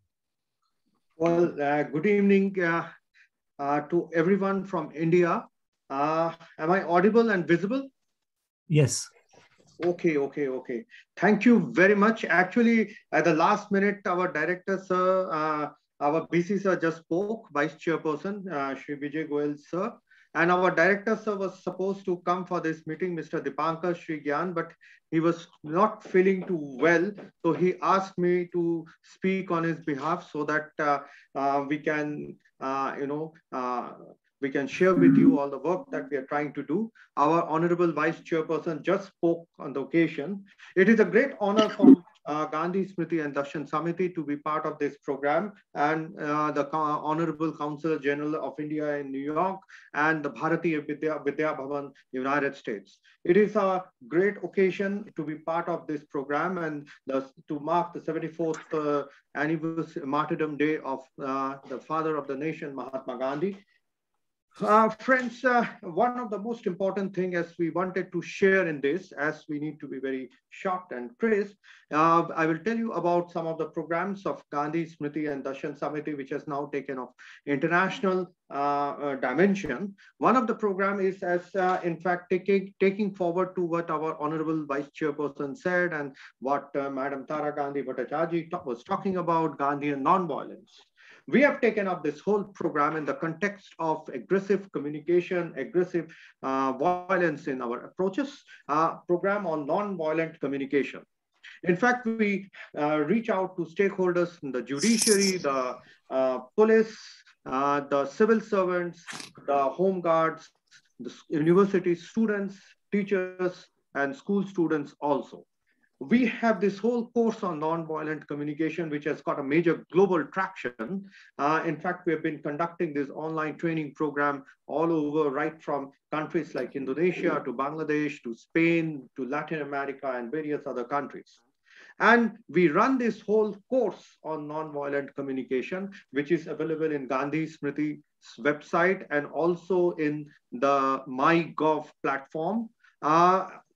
Well, good evening to everyone from India. Am I audible and visible? Yes. Okay. Thank you very much. Actually, at the last minute, our director, sir, our BC sir just spoke, Vice Chairperson, Shri Vimel Goyal, sir. And our director, sir, was supposed to come for this meeting, Mr. Dipankar Sri Gyan, but he was not feeling too well. So he asked me to speak on his behalf so that we can, we can share with you all the work that we are trying to do. Our Honorable Vice Chairperson just spoke on the occasion. It is a great honor for Gandhi Smriti and Darshan Samiti to be part of this program, and the Honorable Consul General of India in New York and the Bhartiya Vidya Bhawan, United States. It is a great occasion to be part of this program and to mark the 74th anniversary Martyrdom Day of the father of the nation, Mahatma Gandhi. Friends, one of the most important things as we wanted to share in this, as we need to be very short and crisp, I will tell you about some of the programs of Gandhi Smriti and Darshan Samiti, which has now taken of international dimension. One of the program is in fact taking forward to what our Honorable Vice Chairperson said and what Madam Tara Gandhi Bhattacharya was talking about, Gandhi and non-violence. We have taken up this whole program in the context of aggressive communication, aggressive violence in our approaches, program on non-violent communication. In fact, we reach out to stakeholders in the judiciary, the police, the civil servants, the home guards, the university students, teachers, and school students also. We have this whole course on non-violent communication, which has got a major global traction. In fact, we have been conducting this online training program all over, right from countries like Indonesia to Bangladesh, to Spain, to Latin America, and various other countries. And we run this whole course on non-violent communication, which is available in Gandhi Smriti's website and also in the MyGov platform.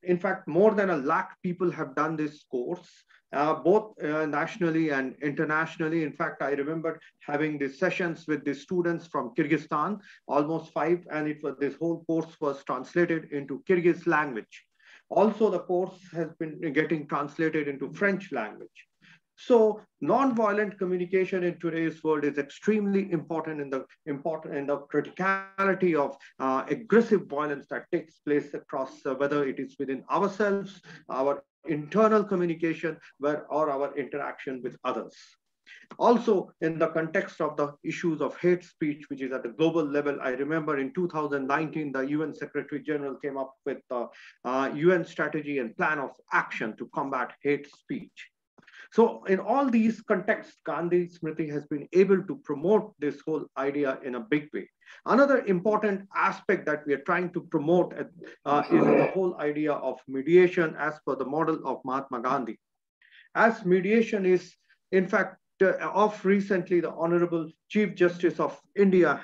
In fact, more than 1 lakh people have done this course, both nationally and internationally. In fact, I remember having these sessions with the students from Kyrgyzstan, almost 5, and this whole course was translated into Kyrgyz language. Also, the course has been getting translated into French language. So non-violent communication in today's world is extremely important in the criticality of aggressive violence that takes place across, whether it is within ourselves, our internal communication, or our interaction with others. Also, in the context of the issues of hate speech, which is at the global level, I remember in 2019, the UN Secretary General came up with the UN strategy and plan of action to combat hate speech. So in all these contexts, Gandhi Smriti has been able to promote this whole idea in a big way. Another important aspect that we are trying to promote is the whole idea of mediation as per the model of Mahatma Gandhi. As mediation is, in fact, of recently, the Honorable Chief Justice of India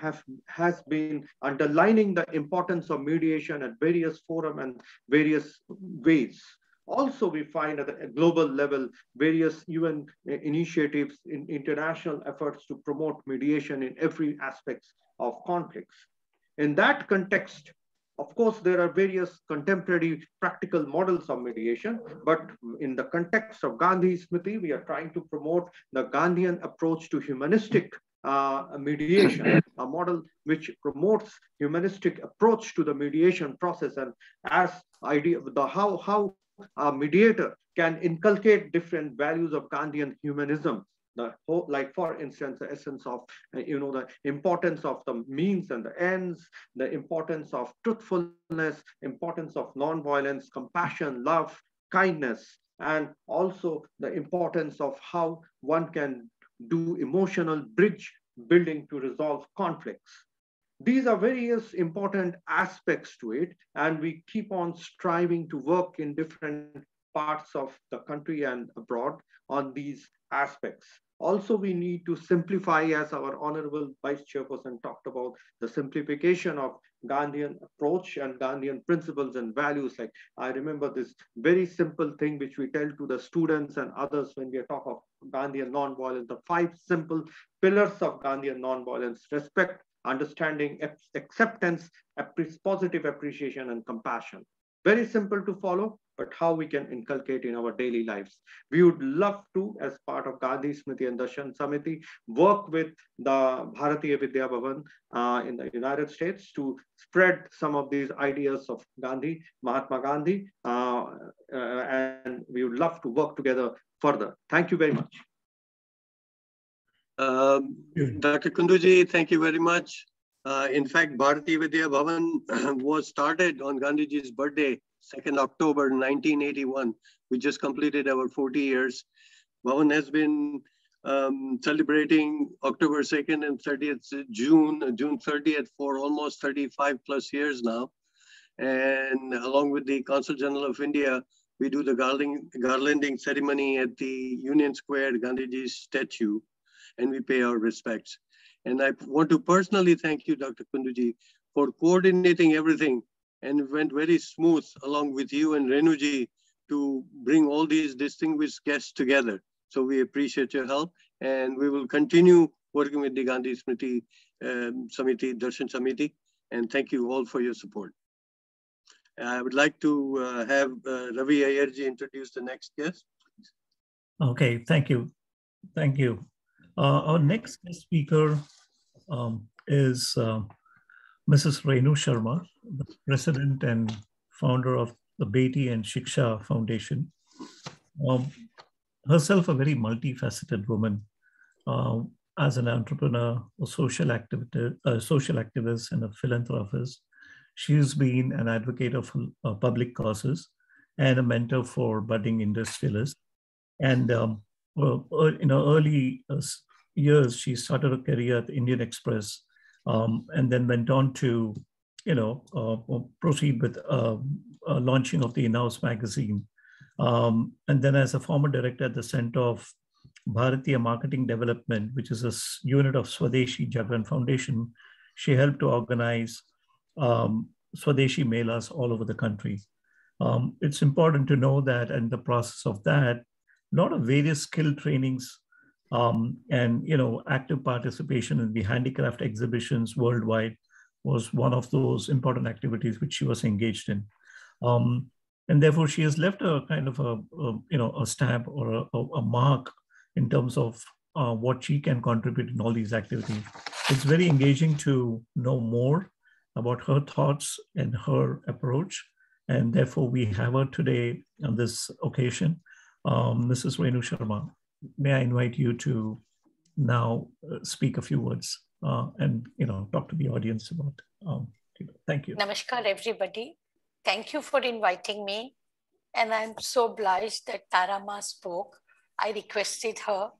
has been underlining the importance of mediation at various forums and various ways. Also, we find at a global level, various UN initiatives in international efforts to promote mediation in every aspect of conflicts. In that context, of course, there are various contemporary practical models of mediation, but in the context of Gandhi Smriti, we are trying to promote the Gandhian approach to humanistic mediation, a model which promotes humanistic approach to the mediation process, and as idea the how a mediator can inculcate different values of Gandhian humanism. Like, for instance, the essence of, the importance of the means and the ends, the importance of truthfulness, importance of non-violence, compassion, love, kindness, and also the importance of how one can do emotional bridge building to resolve conflicts. These are various important aspects to it, and we keep on striving to work in different parts of the country and abroad on these aspects. Also, we need to simplify, as our Honorable Vice Chairperson talked about, the simplification of Gandhian approach and Gandhian principles and values. Like, I remember this very simple thing which we tell to the students and others when we talk of Gandhian nonviolence, the 5 simple pillars of Gandhian nonviolence: respect, understanding, acceptance, positive appreciation, and compassion. Very simple to follow, but how we can inculcate in our daily lives. We would love to, as part of Gandhi Smriti and Darshan Samiti, work with the Bhartiya Vidya Bhawan in the United States to spread some of these ideas of Gandhi, Mahatma Gandhi, and we would love to work together further. Thank you very much. Dr. Kunduji, thank you very much. In fact, Bhartiya Vidya Bhavan was started on Gandhiji's birthday, 2nd October 1981. We just completed our 40 years. Bhavan has been celebrating October 2nd and 30th June 30th for almost 35 plus years now. And along with the Consul General of India, we do the garlanding ceremony at the Union Square, Gandhiji's statue, and we pay our respects. And I want to personally thank you, Dr. Kunduji, for coordinating everything, and it went very smooth along with you and Renuji to bring all these distinguished guests together. So we appreciate your help, and we will continue working with the Gandhi Smriti Samiti, Darshan Samiti, and thank you all for your support. I would like to have Ravi Ayerji introduce the next guest. Okay, thank you. Thank you. Our next guest speaker is Mrs. Renu Sharma, the president and founder of the Beti and Shiksha Foundation. Herself a very multifaceted woman, as an entrepreneur, a social activist, and a philanthropist. She's been an advocate of public causes and a mentor for budding industrialists. And in her early years, she started her career at Indian Express, and then went on to, proceed with launching of the In-House magazine. And then as a former director at the Center of Bhartiya Marketing Development, which is a unit of Swadeshi Jagran Foundation, she helped to organize Swadeshi Melas all over the country. It's important to know that in the process of that, a lot of various skill trainings and active participation in the handicraft exhibitions worldwide was one of those important activities which she was engaged in. And therefore, she has left a kind of a stamp or a mark in terms of what she can contribute in all these activities. It's very engaging to know more about her thoughts and her approach. And therefore, we have her today on this occasion. Mrs. Renu Sharma, may I invite you to now speak a few words and talk to the audience about. Thank you. Namaskar, everybody. Thank you for inviting me. And I'm so obliged that Tara Ma spoke. I requested her,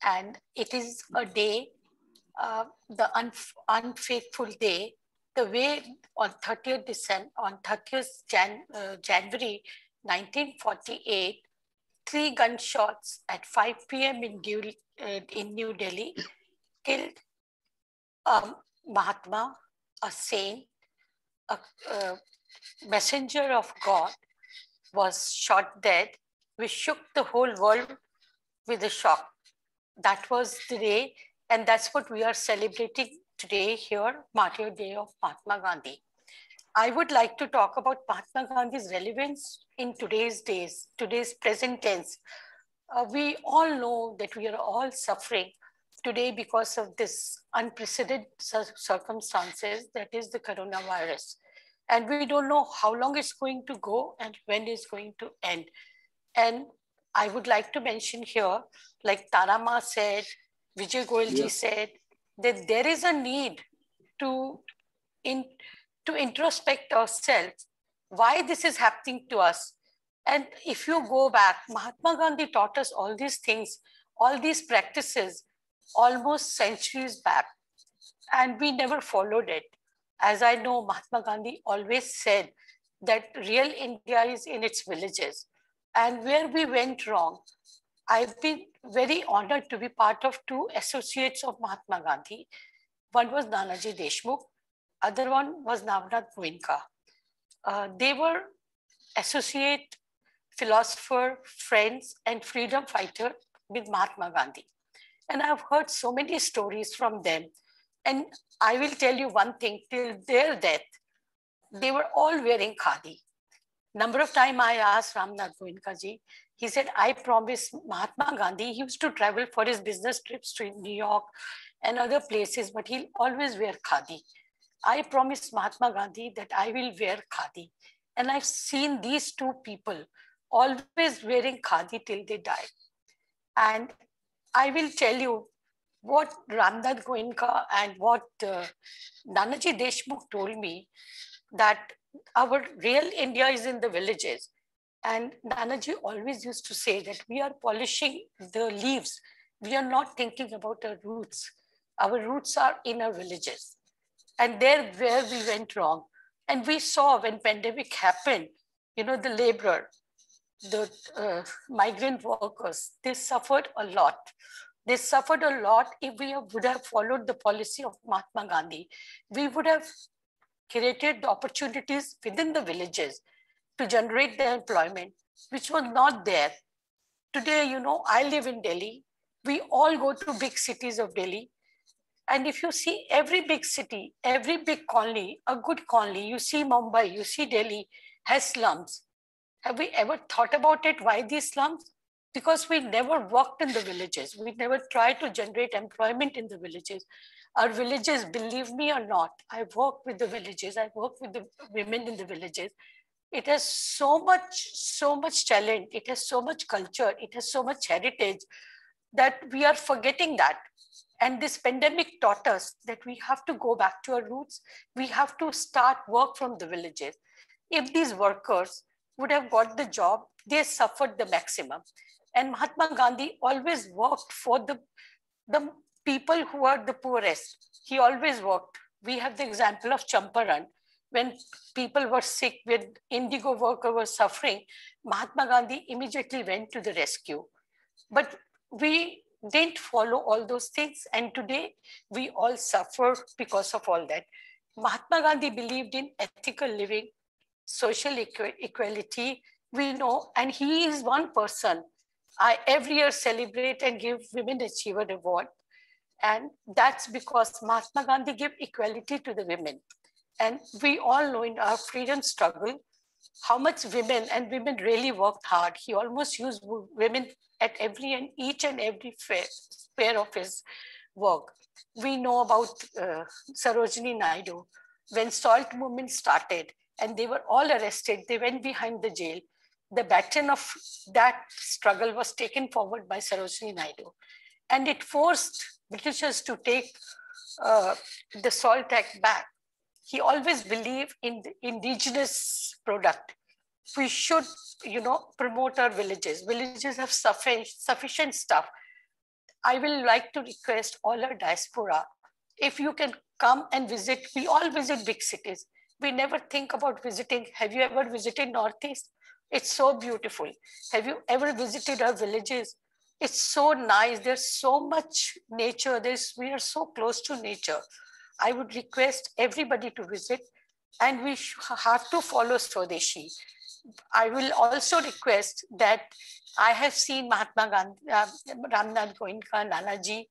and it is a day, the unfaithful day, the way on 30th January 1948, 3 gunshots at 5 p.m. in New Delhi killed Mahatma, a saint, a messenger of God, was shot dead. We shook the whole world with a shock. That was the day, and that's what we are celebrating today here, Martyrs Day of Mahatma Gandhi. I would like to talk about Mahatma Gandhi's relevance in today's days, today's present tense. We all know that we are all suffering today because of this unprecedented circumstances, that is the coronavirus. And we don't know how long it's going to go and when it's going to end. And I would like to mention here, like Tara Ma said, Vijay Goyalji said, that there is a need to introspect ourselves, why this is happening to us. And if you go back, Mahatma Gandhi taught us all these things, all these practices, almost centuries back, and we never followed it. As I know, Mahatma Gandhi always said that real India is in its villages. And where we went wrong, I've been very honored to be part of two associates of Mahatma Gandhi. One was Nanaji Deshmukh, other one was Navin Mehta. They were associate, philosopher, friends, and freedom fighter with Mahatma Gandhi. And I've heard so many stories from them. And I will tell you one thing, till their death, they were all wearing khadi. Number of times I asked Ramnath Goenka ji, he said, I promised Mahatma Gandhi, he used to travel for his business trips to New York and other places, but he'll always wear khadi. I promised Mahatma Gandhi that I will wear khadi. And I've seen these two people always wearing khadi till they died. And I will tell you what Ramnath Goenka and what Nanaji Deshmukh told me, that our real India is in the villages. And Nanaji always used to say that we are polishing the leaves. We are not thinking about our roots. Our roots are in our villages. And there where we went wrong. And we saw when pandemic happened, you know, the laborer, the migrant workers, they suffered a lot. They suffered a lot. If we would have followed the policy of Mahatma Gandhi, we would have created the opportunities within the villages to generate the employment, which was not there. Today, you know, I live in Delhi. We all go to big cities of Delhi. And if you see every big city, every big colony, a good colony, you see Mumbai, you see Delhi, has slums. Have we ever thought about it? Why these slums? Because we never worked in the villages. We never tried to generate employment in the villages. Our villages, believe me or not, I work with the villages. I work with the women in the villages. It has so much talent. It has so much culture. It has so much heritage that we are forgetting that. And this pandemic taught us that we have to go back to our roots. We have to start work from the villages. If these workers would have got the job, they suffered the maximum. And Mahatma Gandhi always worked for the people who are the poorest. He always worked. We have the example of Champaran. When people were sick, when indigo workers were suffering, Mahatma Gandhi immediately went to the rescue. But we didn't follow all those things. And today we all suffer because of all that. Mahatma Gandhi believed in ethical living, social equality, we know, and he is one person. I every year celebrate and give Women Achiever Award. And that's because Mahatma Gandhi gave equality to the women. And we all know in our freedom struggle, how much women really worked hard. He almost used women at each and every sphere of his work. We know about Sarojini Naidu. When SALT movement started and they were all arrested, they went behind the jail. The baton of that struggle was taken forward by Sarojini Naidu. And it forced Britishers to take the SALT Act back. He always believed in the indigenous product. We should, promote our villages. Villages have sufficient stuff. I will like to request all our diaspora, if you can come and visit, we all visit big cities. We never think about visiting. Have you ever visited Northeast? It's so beautiful. Have you ever visited our villages? It's so nice. There's so much nature. We are so close to nature. I would request everybody to visit, and we have to follow Swadeshi. I will also request that I have seen Mahatma Gandhi, Ramnath Goenka, Nanaji.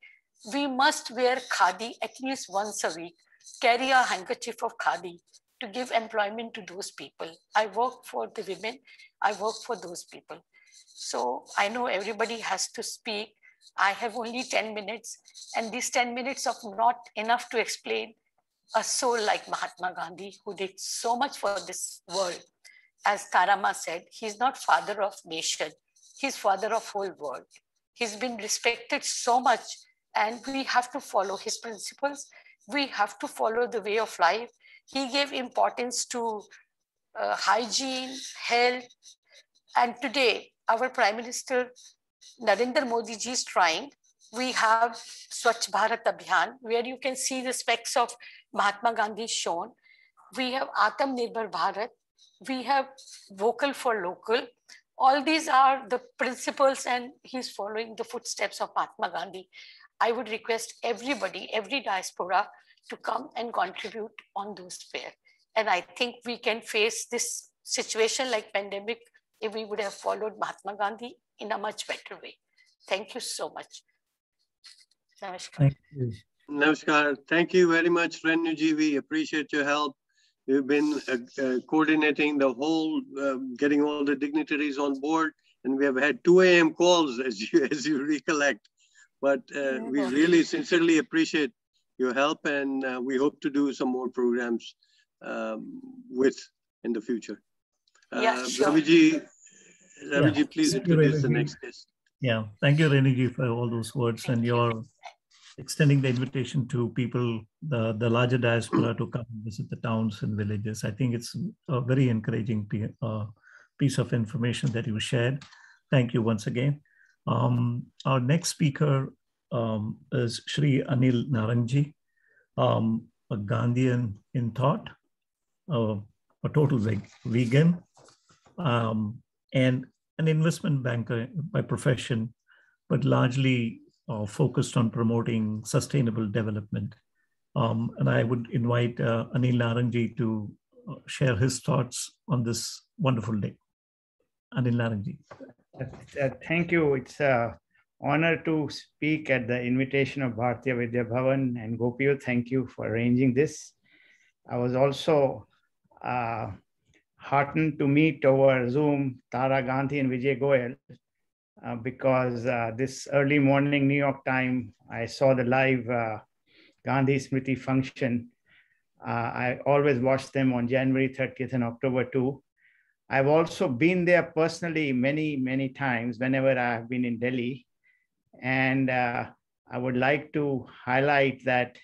We must wear khadi at least once a week, carry a handkerchief of khadi to give employment to those people. I work for the women. I work for those people. So I know everybody has to speak. I have only 10 minutes, and these 10 minutes are not enough to explain a soul like Mahatma Gandhi, who did so much for this world. As Tarama said, he's not father of nation, he's father of whole world. He's been respected so much, and we have to follow his principles. We have to follow the way of life. He gave importance to hygiene, health, and today our Prime Minister Narendra Modi ji is trying. We have Swachh Bharat Abhiyan, where you can see the specks of Mahatma Gandhi shown. We have Atmanirbhar Bharat. We have Vocal for Local. All these are the principles, and he's following the footsteps of Mahatma Gandhi. I would request everybody, every diaspora, to come and contribute on those fairs. And I think we can face this situation like pandemic if we would have followed Mahatma Gandhi in a much better way. Thank you so much. Namaskar. Thank you. Namaskar. Thank you very much, Renuji. We appreciate your help. You've been coordinating the whole, getting all the dignitaries on board, and we have had 2 a.m. calls, as you recollect. But we really sincerely appreciate your help, and we hope to do some more programs in the future. Yeah, sure. Raviji, please introduce the next guest. Yeah, thank you, Reniji, for all those words, and your extending the invitation to people, the larger diaspora, to come and visit the towns and villages. I think it's a very encouraging piece of information that you shared. Thank you once again. Our next speaker is Shri Anil Naranji, a Gandhian in thought, a total vegan, and an investment banker by profession, but largely focused on promoting sustainable development. And I would invite Anil Naranji to share his thoughts on this wonderful day. Anil Naranji. Thank you. It's an honor to speak at the invitation of Bhartiya Vidya Bhawan and GOPIO. Thank you for arranging this. I was also heartened to meet over Zoom Tara Gandhi and Vijay Goyal because this early morning New York time, I saw the live Gandhi Smriti function. I always watch them on January 30th and October 2. I've also been there personally many times whenever I have been in Delhi. And I would like to highlight that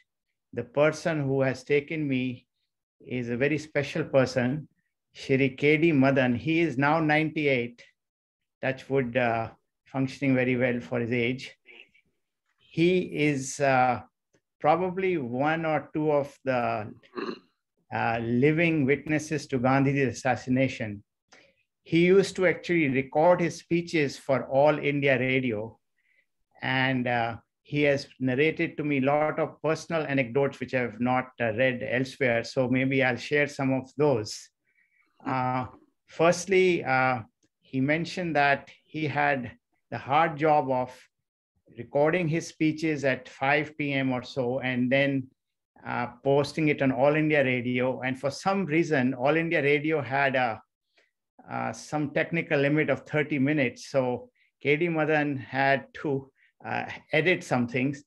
the person who has taken me is a very special person, Shri Kedi Madan. He is now 98, touch wood, functioning very well for his age. He is probably one or two of the living witnesses to Gandhi's assassination. He used to actually record his speeches for All India Radio. And he has narrated to me a lot of personal anecdotes, which I have not read elsewhere. So maybe I'll share some of those. Firstly, he mentioned that he had the hard job of recording his speeches at 5 p.m. or so, and then posting it on All India Radio. And for some reason, All India Radio had some technical limit of 30 minutes. So Kedi Madan had to edit some things.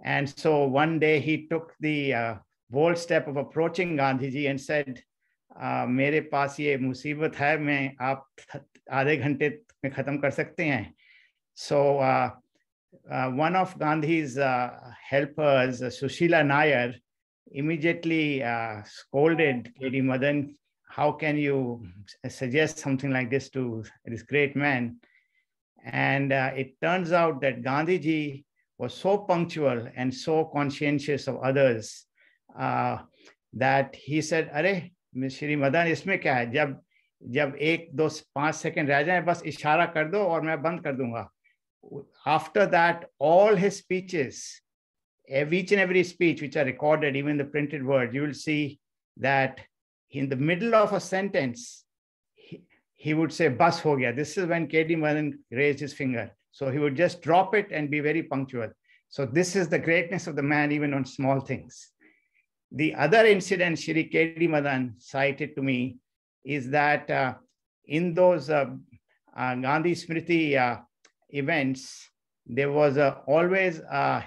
And so one day he took the bold step of approaching Gandhiji and said, मेरे पास ये मुसीबत है, मैं आप आधे घंटे में खत्म कर सकते हैं. So one of Gandhi's helpers, Sushila Nair, immediately scolded Kedi Madan, how can you suggest something like this to this great man? And it turns out that Gandhiji was so punctual and so conscientious of others that he said, "Arey, Shri Madan, इसमें क्या है? जब 1-2-5 second रह जाए, बस इशारा कर दो और मैं बंद कर दूंगा." After that, all his speeches, each and every speech which are recorded, even the printed word, you will see that in the middle of a sentence, he would say, "Bas ho gaya." This is when Kedi Madan raised his finger. So he would just drop it and be very punctual. So this is the greatness of the man, even on small things. The other incident Shri Kedi Madan cited to me is that in those Gandhi Smriti events, there was always a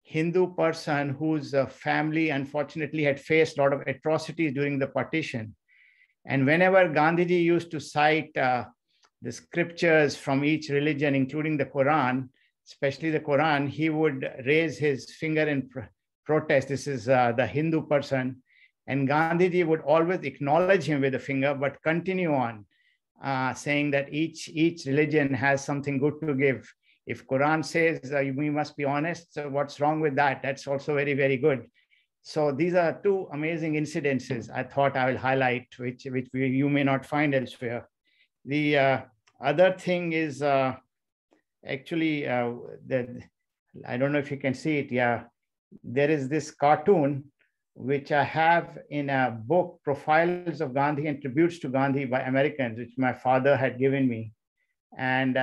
Hindu person whose family unfortunately had faced a lot of atrocities during the partition. And whenever Gandhiji used to cite the scriptures from each religion, including the Quran, especially the Quran, he would raise his finger in protest. This is the Hindu person. And Gandhiji would always acknowledge him with a finger, but continue on saying that each religion has something good to give. If Quran says we must be honest, so what's wrong with that? That's also very, very good. So these are two amazing incidences I thought I will highlight, which you may not find elsewhere. The other thing is actually that I don't know if you can see it. Yeah, there is this cartoon which I have in a book, Profiles of Gandhi and Tributes to Gandhi by Americans, which my father had given me. And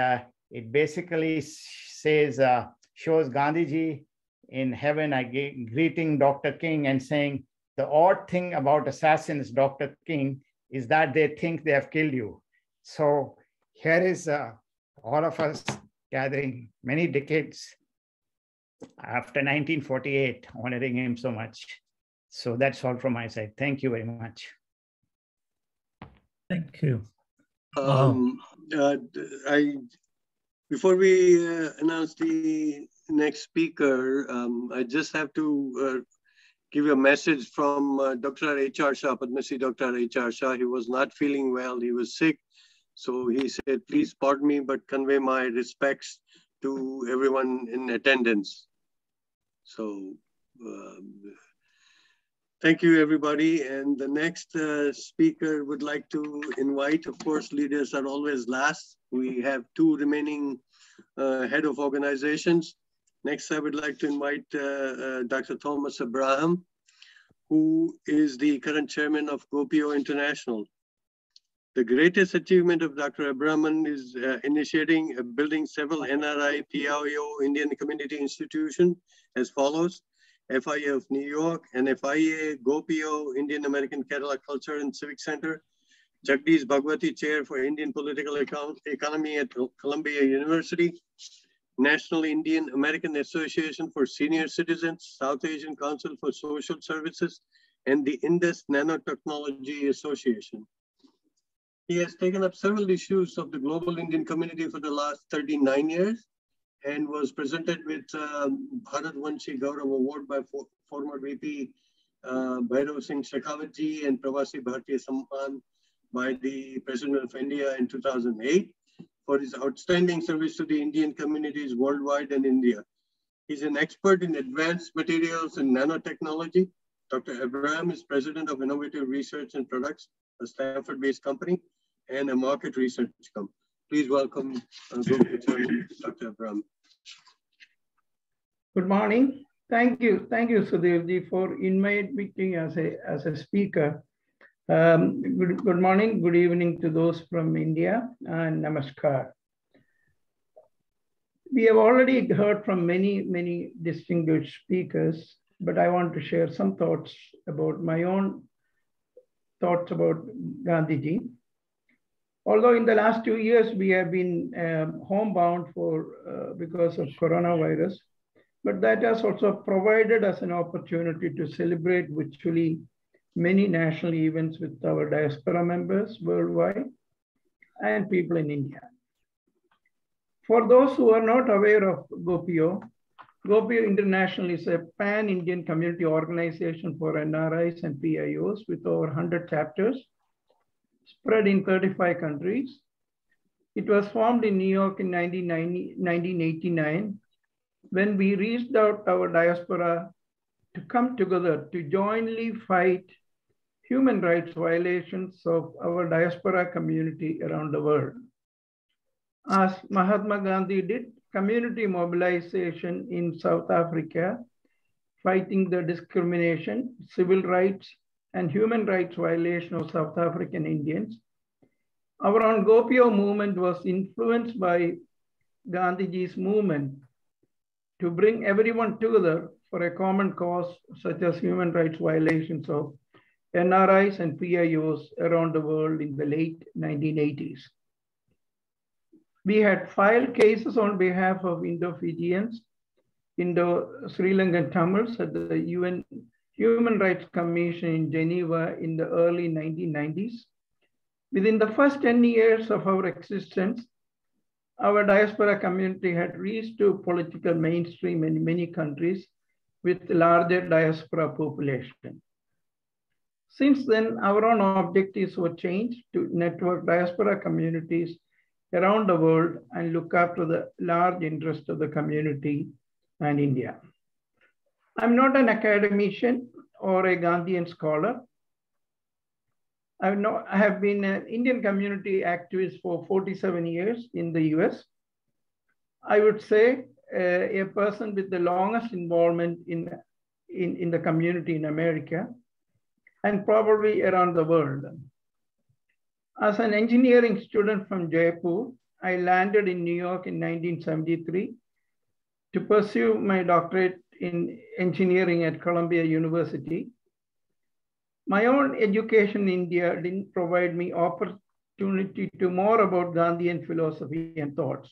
it basically says, shows Gandhiji in heaven greeting Dr. King and saying, the odd thing about assassins, Dr. King, is that they think they have killed you. So here is all of us gathering many decades after 1948, honoring him so much. So that's all from my side. Thank you very much. Thank you. Before we announce the next speaker, I just have to give you a message from Dr. H.R. Shah, Padma Shri Dr. H.R. Shah. He was not feeling well, he was sick. So he said, please pardon me, but convey my respects to everyone in attendance. So thank you, everybody. And the next speaker would like to invite, of course, leaders are always last. We have two remaining head of organizations. Next, I would like to invite Dr. Thomas Abraham, who is the current chairman of GOPIO International. The greatest achievement of Dr. Abraham is initiating building several NRI, PIO, Indian Community Institution as follows: FIA of New York, NFIA, GOPIO, Indian American Kerala Culture and Civic Center, Jagdish Bhagwati Chair for Indian Political Economy at Columbia University, National Indian American Association for Senior Citizens, South Asian Council for Social Services, and the Indus Nanotechnology Association. He has taken up several issues of the global Indian community for the last 39 years and was presented with Bharat Vanshi Gaurav Award by former VP Bhairav Singh Shekhawatji and Pravasi Bhartiya Samman by the President of India in 2008 for his outstanding service to the Indian communities worldwide and India. He's an expert in advanced materials and nanotechnology. Dr. Abraham is president of Innovative Research and Products, a Stanford-based company, and a market research company. Please welcome Dr. Abraham. Good morning. Thank you, Sudhir, for inviting me as a speaker. Good morning, good evening to those from India, and namaskar. We have already heard from many distinguished speakers, but I want to share some thoughts about my own thoughts about Gandhiji. Although in the last 2 years, we have been homebound because of coronavirus, but that has also provided us an opportunity to celebrate virtually many national events with our diaspora members worldwide and people in India. For those who are not aware of GOPIO, GOPIO International is a pan-Indian community organization for NRIs and PIOs with over 100 chapters spread in 35 countries. It was formed in New York in 1989 when we reached out our diaspora to come together to jointly fight human rights violations of our diaspora community around the world. As Mahatma Gandhi did, community mobilization in South Africa, fighting the discrimination, civil rights, and human rights violation of South African Indians. Our own GOPIO movement was influenced by Gandhiji's movement to bring everyone together for a common cause, such as human rights violations of NRIs and PIOs around the world in the late 1980s. We had filed cases on behalf of Indo-Fijians, Indo-Sri Lankan Tamils at the UN Human Rights Commission in Geneva in the early 1990s. Within the first 10 years of our existence, our diaspora community had reached to political mainstream in many countries with larger diaspora population. Since then, our own objectives were changed to network diaspora communities around the world and look after the large interest of the community and India. I'm not an academician or a Gandhian scholar. I have been an Indian community activist for 47 years in the US. I would say a person with the longest involvement in the community in America and probably around the world. As an engineering student from Jaipur, I landed in New York in 1973 to pursue my doctorate in engineering at Columbia University. My own education in India didn't provide me opportunity to more about Gandhian philosophy and thoughts.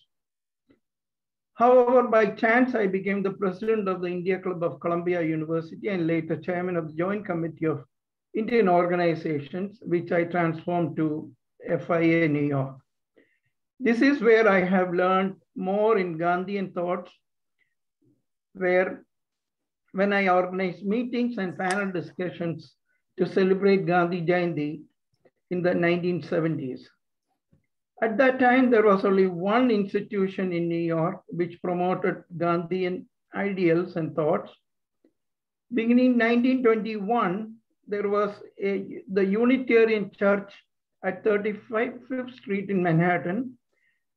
However, by chance, I became the president of the India Club of Columbia University and later chairman of the Joint Committee of Indian Organizations, which I transformed to FIA New York. This is where I have learned more in Gandhian thoughts, where when I organized meetings and panel discussions to celebrate Gandhi Jayanti in the 1970s. At that time, there was only one institution in New York which promoted Gandhian ideals and thoughts. Beginning 1921, there was the Unitarian Church at 35th Street in Manhattan,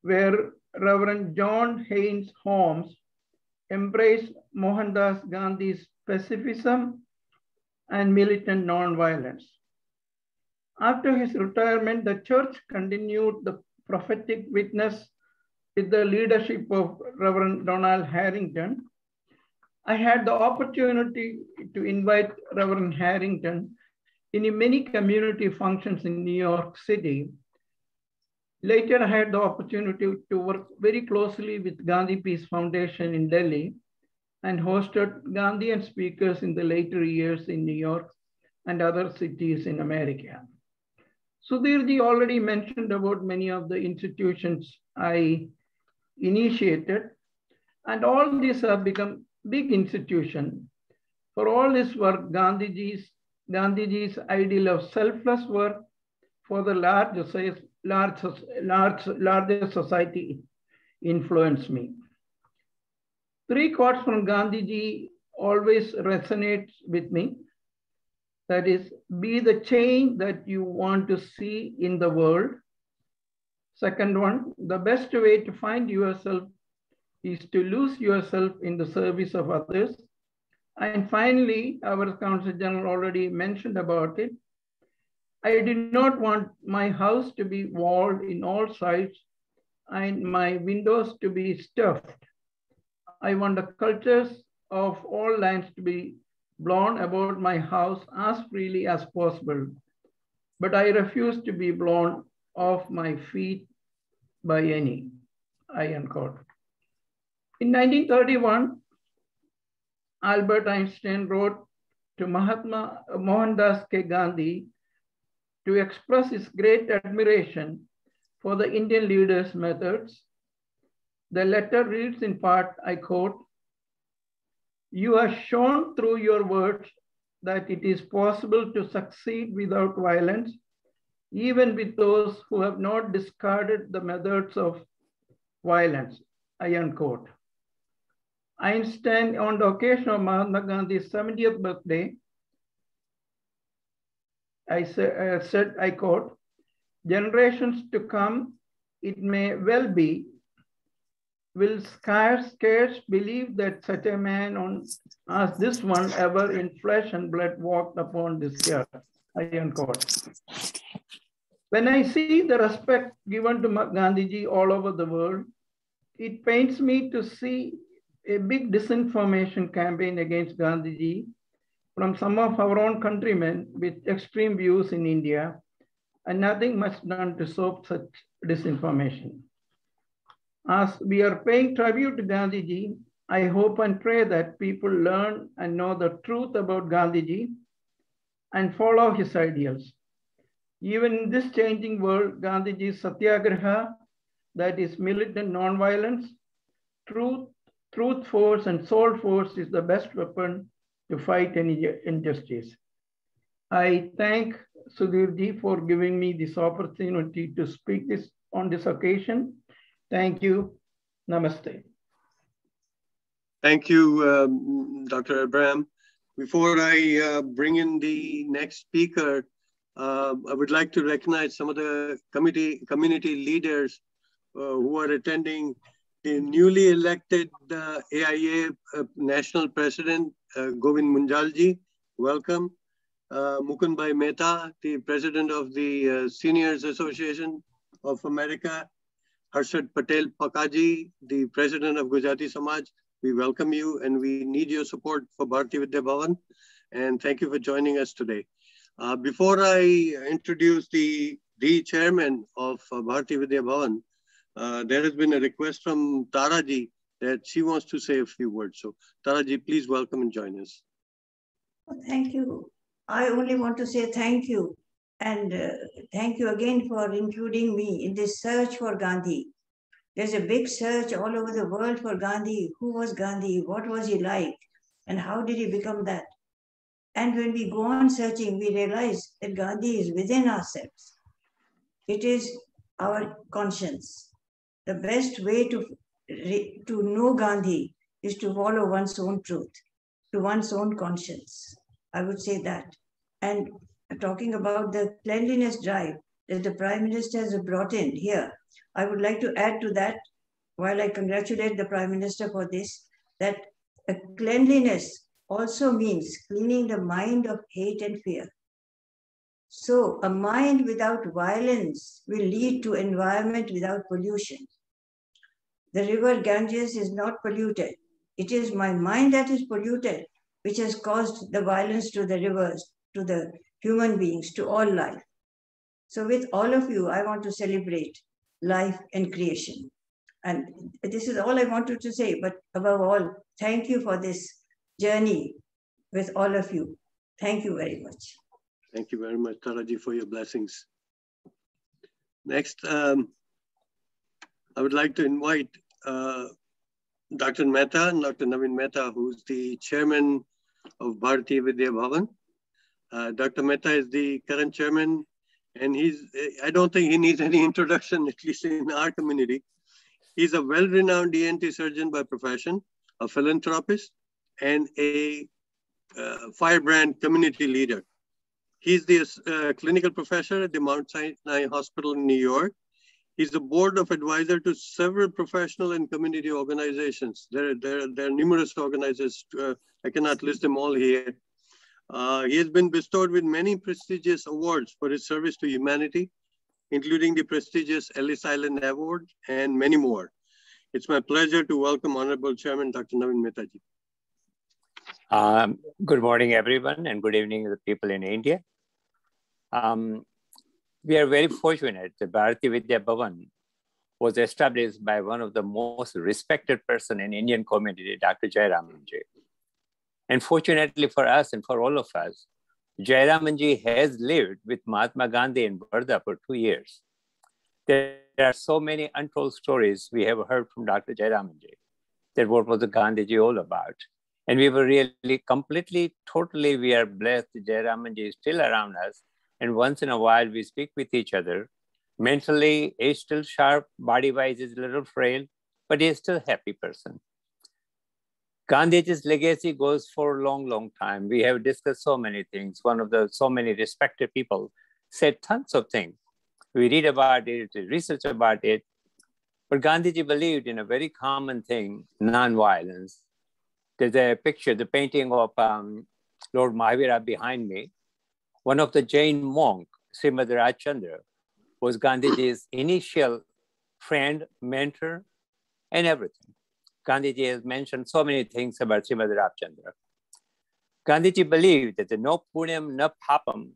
where Reverend John Haynes Holmes embraced Mohandas Gandhi's pacifism and militant nonviolence. After his retirement, the church continued the prophetic witness with the leadership of Reverend Donald Harrington. I had the opportunity to invite Reverend Harrington in many community functions in New York City. Later, I had the opportunity to work very closely with Gandhi Peace Foundation in Delhi and hosted Gandhian speakers in the later years in New York and other cities in America. Sudhirji already mentioned about many of the institutions I initiated, and all these have become big institutions. For all this work, Gandhiji's ideal of selfless work for the larger society influenced me. 3 quotes from Gandhiji always resonates with me. That is, be the change that you want to see in the world. Second one, the best way to find yourself is to lose yourself in the service of others. And finally, our Counsel General already mentioned about it. I do not want my house to be walled in all sides and my windows to be stuffed. I want the cultures of all lands to be blown about my house as freely as possible, but I refuse to be blown off my feet by any, unquote. In 1931, Albert Einstein wrote to Mohandas K. Gandhi to express his great admiration for the Indian leaders' methods. The letter reads in part, I quote, "You have shown through your words that it is possible to succeed without violence, even with those who have not discarded the methods of violence," unquote. Einstein, on the occasion of Mahatma Gandhi's 70th birthday, said, I quote, "Generations to come, it may well be, will scarce believe that such a man as this one ever in flesh and blood walked upon this earth," unquote. When I see the respect given to Gandhiji all over the world, it pains me to see a big disinformation campaign against Gandhiji from some of our own countrymen with extreme views in India, and nothing much done to stop such disinformation. As we are paying tribute to Gandhiji, I hope and pray that people learn and know the truth about Gandhiji and follow his ideals. Even in this changing world, Gandhiji's Satyagraha, that is militant nonviolence, truth force and soul force is the best weapon to fight any injustice. I thank Sudhirji for giving me this opportunity to speak on this occasion. Thank you. Namaste. Thank you, Dr. Abraham. Before I bring in the next speaker, I would like to recognize some of the community leaders who are attending. The newly elected AIA National President, Govind Munjalji, welcome. Mukundbhai Mehta, the President of the Seniors Association of America, Harshad Patel Pakaji, the President of Gujarati Samaj, we welcome you and we need your support for Bhartiya Vidya Bhawan. And thank you for joining us today. Before I introduce the chairman of Bhartiya Vidya Bhawan, there has been a request from Taraji that she wants to say a few words. So Taraji, please welcome and join us. Thank you. I only want to say thank you. And thank you again for including me in this search for Gandhi. There's a big search all over the world for Gandhi. Who was Gandhi? What was he like? And how did he become that? And when we go on searching, we realize that Gandhi is within ourselves. It is our conscience. The best way to know Gandhi is to follow one's own truth, to one's own conscience. I would say that. And talking about the cleanliness drive that the Prime Minister has brought in here, I would like to add to that, while I congratulate the Prime Minister for this, that cleanliness also means cleaning the mind of hate and fear. So a mind without violence will lead to environment without pollution. The river Ganges is not polluted. It is my mind that is polluted, which has caused the violence to the rivers, to the human beings, to all life. So with all of you, I want to celebrate life and creation. And this is all I wanted to say, but above all, thank you for this journey with all of you. Thank you very much. Thank you very much, Taraji, for your blessings. Next, I would like to invite Dr. Mehta and Dr. Navin Mehta, who's the chairman of Bhartiya Vidya Bhawan. Dr. Mehta is the current chairman, and I don't think he needs any introduction, at least in our community. He's a well-renowned ENT surgeon by profession, a philanthropist, and a firebrand community leader. He's the clinical professor at the Mount Sinai Hospital in New York. He's the board of advisor to several professional and community organizations. There are numerous organizations. I cannot list them all here. He has been bestowed with many prestigious awards for his service to humanity, including the prestigious Ellis Island Award and many more. It's my pleasure to welcome Honorable Chairman Dr. Navin Mehta ji. Good morning, everyone, and good evening to the people in India. We are very fortunate that Bhartiya Vidya Bhawan was established by one of the most respected person in Indian community, Dr. Jayaramanji. And fortunately for us and for all of us, Jayaramanji has lived with Mahatma Gandhi in Varda for 2 years. There are so many untold stories we have heard from Dr. Jayaramanji that what was the Gandhiji all about. And we were really completely, totally, we are blessed that Jayaramanji is still around us. And once in a while, we speak with each other. Mentally, he's still sharp, body-wise, he's a little frail, but he's still a happy person. Gandhiji's legacy goes for a long, long time. We have discussed so many things. One of the so many respected people said tons of things. We read about it, we research about it. But Gandhiji believed in a very common thing, non-violence. There's a picture, the painting of Lord Mahavira behind me. One of the Jain monk, Smt Tara was Gandhiji's initial friend, mentor, and everything. Gandhiji has mentioned so many things about Smt Tara. Gandhiji believed that no punyam, no papam,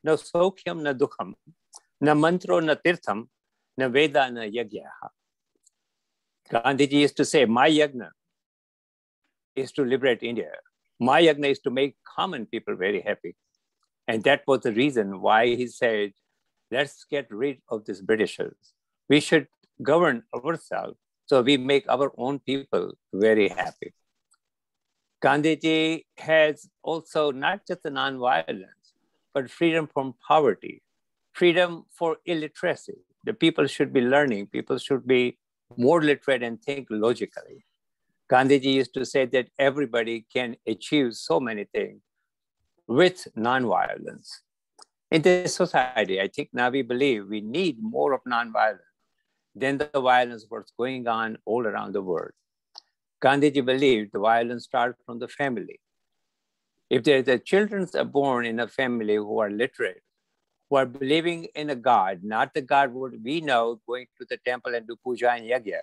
no sokyam, no dukham, no mantro, no tirtham, no veda, no yagyaha. Gandhiji used to say, my yagna is to liberate India. My yagna is to make common people very happy. And that was the reason why he said, let's get rid of these Britishers. We should govern ourselves so we make our own people very happy. Gandhiji has also not just the non-violence, but freedom from poverty, freedom for illiteracy. The people should be learning, people should be more literate and think logically. Gandhiji used to say that everybody can achieve so many things with non-violence. In this society, I think now we believe we need more of nonviolence than the violence what's going on all around the world. Gandhiji believed the violence starts from the family. If the children are born in a family who are literate, who are believing in a God, not the God what we know, going to the temple and do puja and yagya,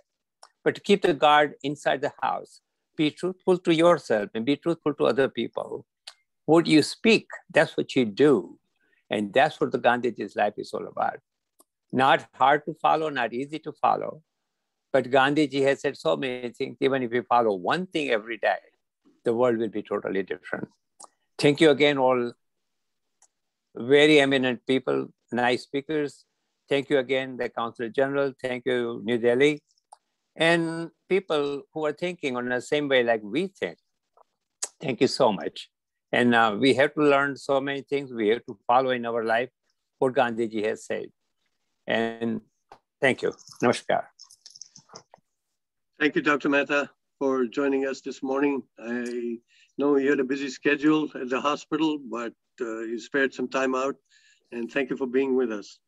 but to keep the God inside the house, be truthful to yourself and be truthful to other people. What you speak, that's what you do. And that's what the Gandhiji's life is all about. Not hard to follow, not easy to follow. But Gandhiji has said so many things, even if you follow one thing every day, the world will be totally different. Thank you again, all very eminent people, nice speakers. Thank you again, the Consul General. Thank you, New Delhi. And people who are thinking on the same way like we think. Thank you so much. And we have to learn so many things. We have to follow in our life what Gandhiji has said. And thank you. Namaskar. Thank you, Dr. Mehta, for joining us this morning. I know you had a busy schedule at the hospital, but you spared some time out. And thank you for being with us.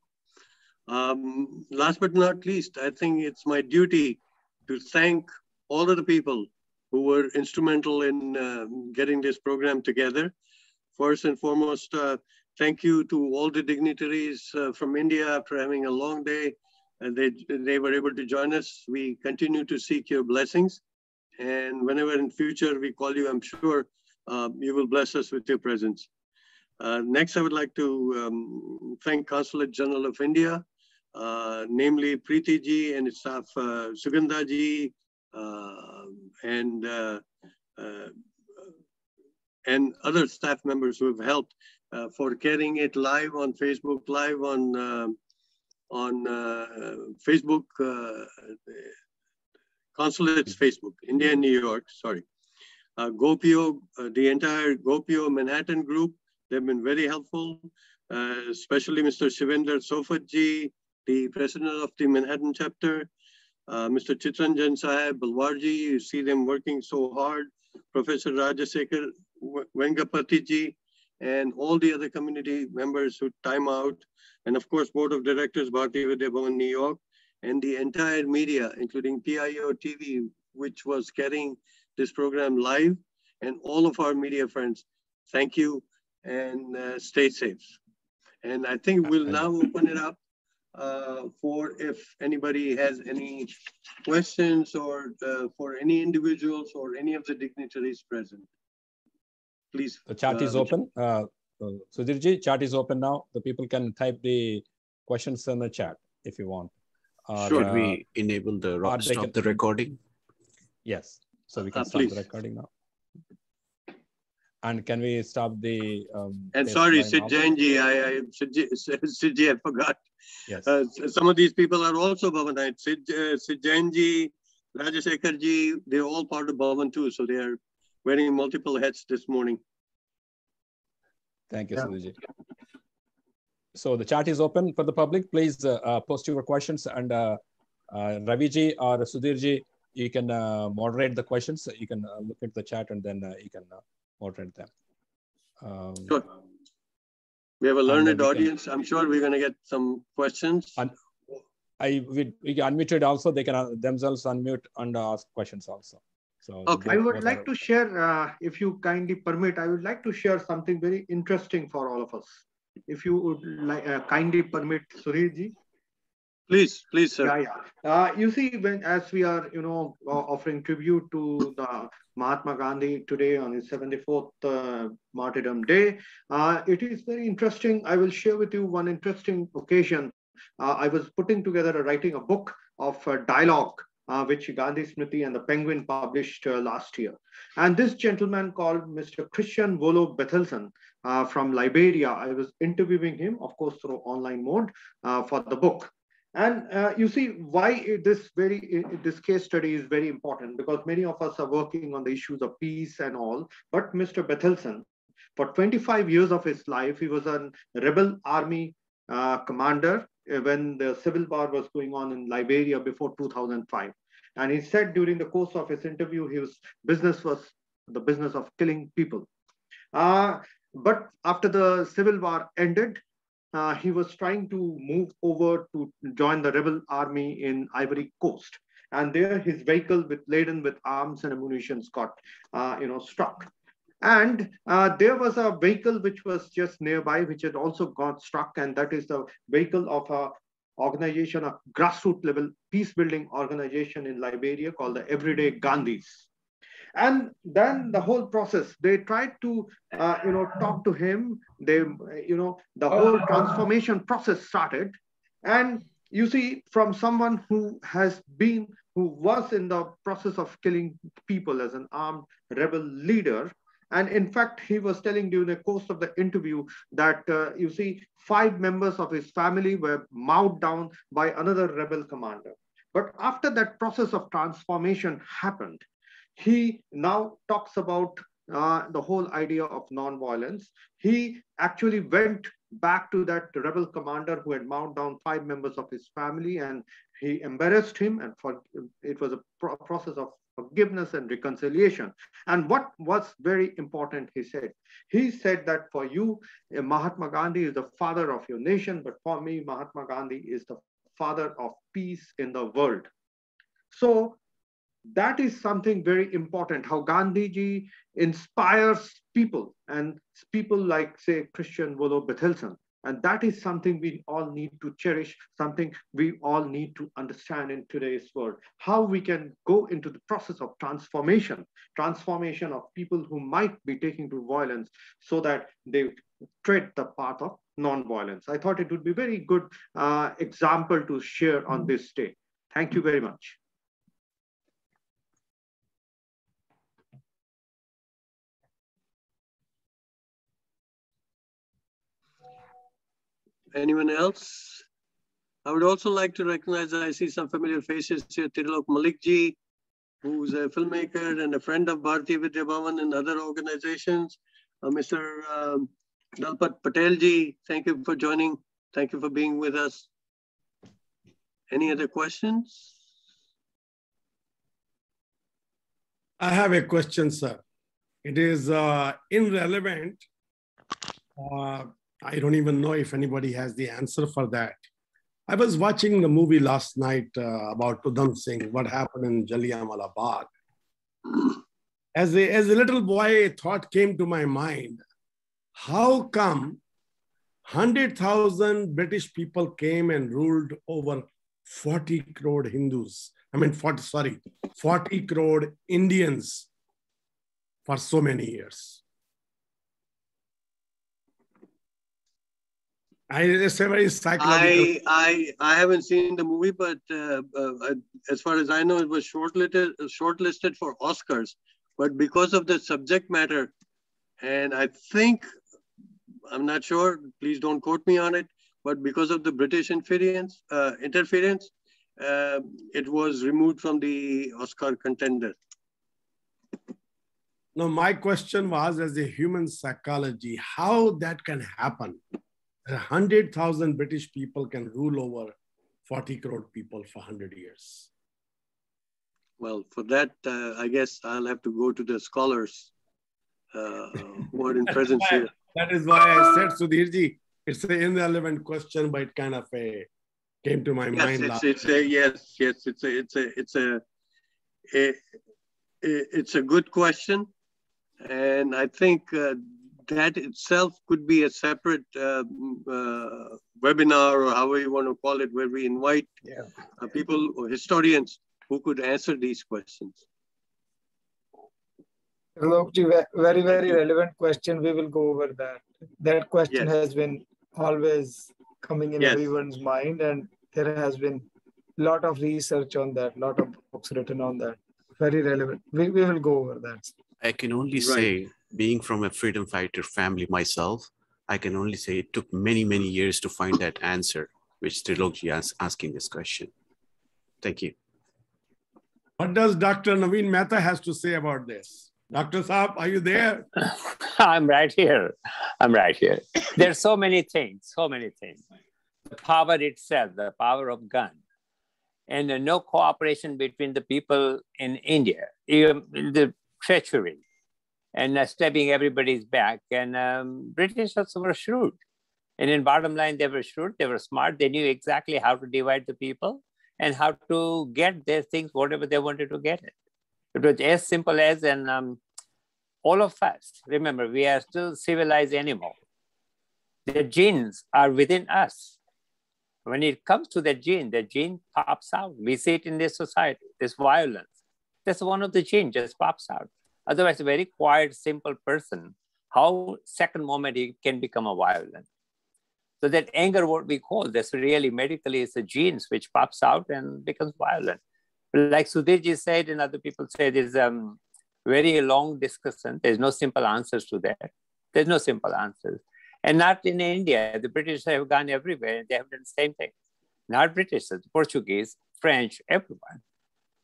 Last but not least, I think it's my duty to thank all of the people who were instrumental in getting this program together. First and foremost, thank you to all the dignitaries from India after having a long day. They were able to join us. We continue to seek your blessings. And whenever in future we call you, I'm sure you will bless us with your presence. Next, I would like to thank Consulate General of India, namely Preeti ji and its staff, Sugandha ji, and other staff members who have helped for carrying it live on Facebook, live on Facebook, Consulate's Facebook, India and New York, sorry. GOPIO, the entire GOPIO Manhattan group, they've been very helpful, especially Mr. Shivendra Sofatji, the president of the Manhattan chapter, Mr. Chitranjan, Sahay, Belwariar, you see them working so hard, Professor Rajshekar, Vangapati ji, and all the other community members who time out, and of course, Board of Directors, Bhartiya Vidya Bhawan, New York, and the entire media, including PIO TV, which was carrying this program live, and all of our media friends. Thank you, and stay safe. And I think we'll now open it up for if anybody has any questions or for any individuals or any of the dignitaries present. Please. The chat is open. Sudhirji, chat is open now. The people can type the questions in the chat if you want. Should we enable the stop the recording? Yes. So we can stop the recording now. And can we stop the... and sorry, Sid Jainji, Sidji, I forgot. Yes. Some of these people are also Bhavanites. Sid Jainji, Rajshekar ji, they're all part of Bhavan too. So they are wearing multiple hats this morning. Thank you, Sudhirji. So the chat is open for the public. Please post your questions, and Raviji or Sudhirji, you can moderate the questions. You can look at the chat and then you can moderate them. Sure. We have a learned audience. I'm sure we're going to get some questions. And we unmuted also. They can themselves unmute and ask questions also. So okay. I would like to share, if you kindly permit, I would like to share something very interesting for all of us. If you would kindly permit, Sudhir. Please, sir. Yeah, yeah. You see, as we are, offering tribute to the Mahatma Gandhi today on his 74th Martyrdom Day, it is very interesting. I will share with you one interesting occasion. I was putting together writing a book of dialogue, which Gandhi Smriti and the Penguin published last year. And this gentleman called Mr. Christian Volob Bethelson from Liberia, I was interviewing him, of course, through online mode for the book. And you see why this case study is very important, because many of us are working on the issues of peace and all. But Mr. Bethelson, for 25 years of his life, he was a rebel army commander when the civil war was going on in Liberia before 2005. And he said during the course of his interview, his business was the business of killing people. But after the civil war ended, he was trying to move over to join the rebel army in Ivory Coast. And there his vehicle laden with arms and ammunition got, struck. And there was a vehicle which was just nearby, which had also got struck. And that is the vehicle of a organization, a grassroots level peace building organization in Liberia called the Everyday Gandhis. And then the whole process, they tried to, talk to him. They, the whole transformation process started. And you see, from someone who was in the process of killing people as an armed rebel leader. And in fact, he was telling during the course of the interview that, 5 members of his family were mowed down by another rebel commander. But after that process of transformation happened, he now talks about the whole idea of nonviolence. He actually went back to that rebel commander who had mowed down 5 members of his family, and he embarrassed him, and it was a process of forgiveness and reconciliation. And what was very important, he said that for you, Mahatma Gandhi is the father of your nation, but for me, Mahatma Gandhi is the father of peace in the world. So that is something very important, how Gandhiji inspires people, and people like, say, Christian Volob Bethelson. And that is something we all need to cherish, something we all need to understand in today's world, how we can go into the process of transformation of people who might be taking to violence so that they tread the path of non-violence. I thought it would be a very good example to share on this day. Thank you very much. Anyone else? I would also like to recognize, I see some familiar faces here, Trilok Malikji, who's a filmmaker and a friend of Bhartiya Vidya Bhawan and other organizations. Mr. Dalpat Patelji, thank you for joining. Thank you for being with us. Any other questions? I have a question, sir. It is irrelevant. I don't even know if anybody has the answer for that. I was watching the movie last night about Udham Singh, what happened in Jallianwala Bagh. As a little boy, a thought came to my mind. How come 100,000 British people came and ruled over 40 crore Hindus? 40 crore Indians for so many years. It's a very psychological. I haven't seen the movie, but as far as I know, it was shortlisted for Oscars. But because of the subject matter, and I think, I'm not sure, please don't quote me on it, but because of the British interference, it was removed from the Oscar contender. No, my question was, as a human psychology, how that can happen. 100,000 British people can rule over 40 crore people for 100 years. Well, for that, I guess I'll have to go to the scholars who are in presence here. That is why I said, Sudhirji, it's an irrelevant question, but it kind of came to my mind. It's a good question, and I think that itself could be a separate webinar, or however you want to call it, where we invite people or historians who could answer these questions. Very, very relevant question. We will go over that. That question has been always coming in everyone's mind, and there has been a lot of research on that, a lot of books written on that. Very relevant. We will go over that. I can only say, being from a freedom fighter family myself, I can only say it took many, many years to find that answer, which Trilokji is asking this question. Thank you. What does Dr. Navin Mehta has to say about this? Dr. Saab, are you there? I'm right here. There's so many things. The power itself, the power of gun, and no cooperation between the people in India, the treachery, and stabbing everybody's back. And British also were shrewd. And in bottom line, they were shrewd, they were smart, they knew exactly how to divide the people and how to get their things, whatever they wanted to get it. It was as simple as, and all of us, remember, we are still civilized animals. The genes are within us. When it comes to the gene pops out. We see it in this society, this violence. That's one of the genes just pops out. Otherwise, a very quiet, simple person, how second moment he can become a violent. So that anger, what we call this really medically is the genes which pops out and becomes violent. Like Sudhir said and other people say, there's very long discussion. There's no simple answers to that. There's no simple answers. And not in India. The British have gone everywhere and they have done the same thing. Not British, Portuguese, French, everyone.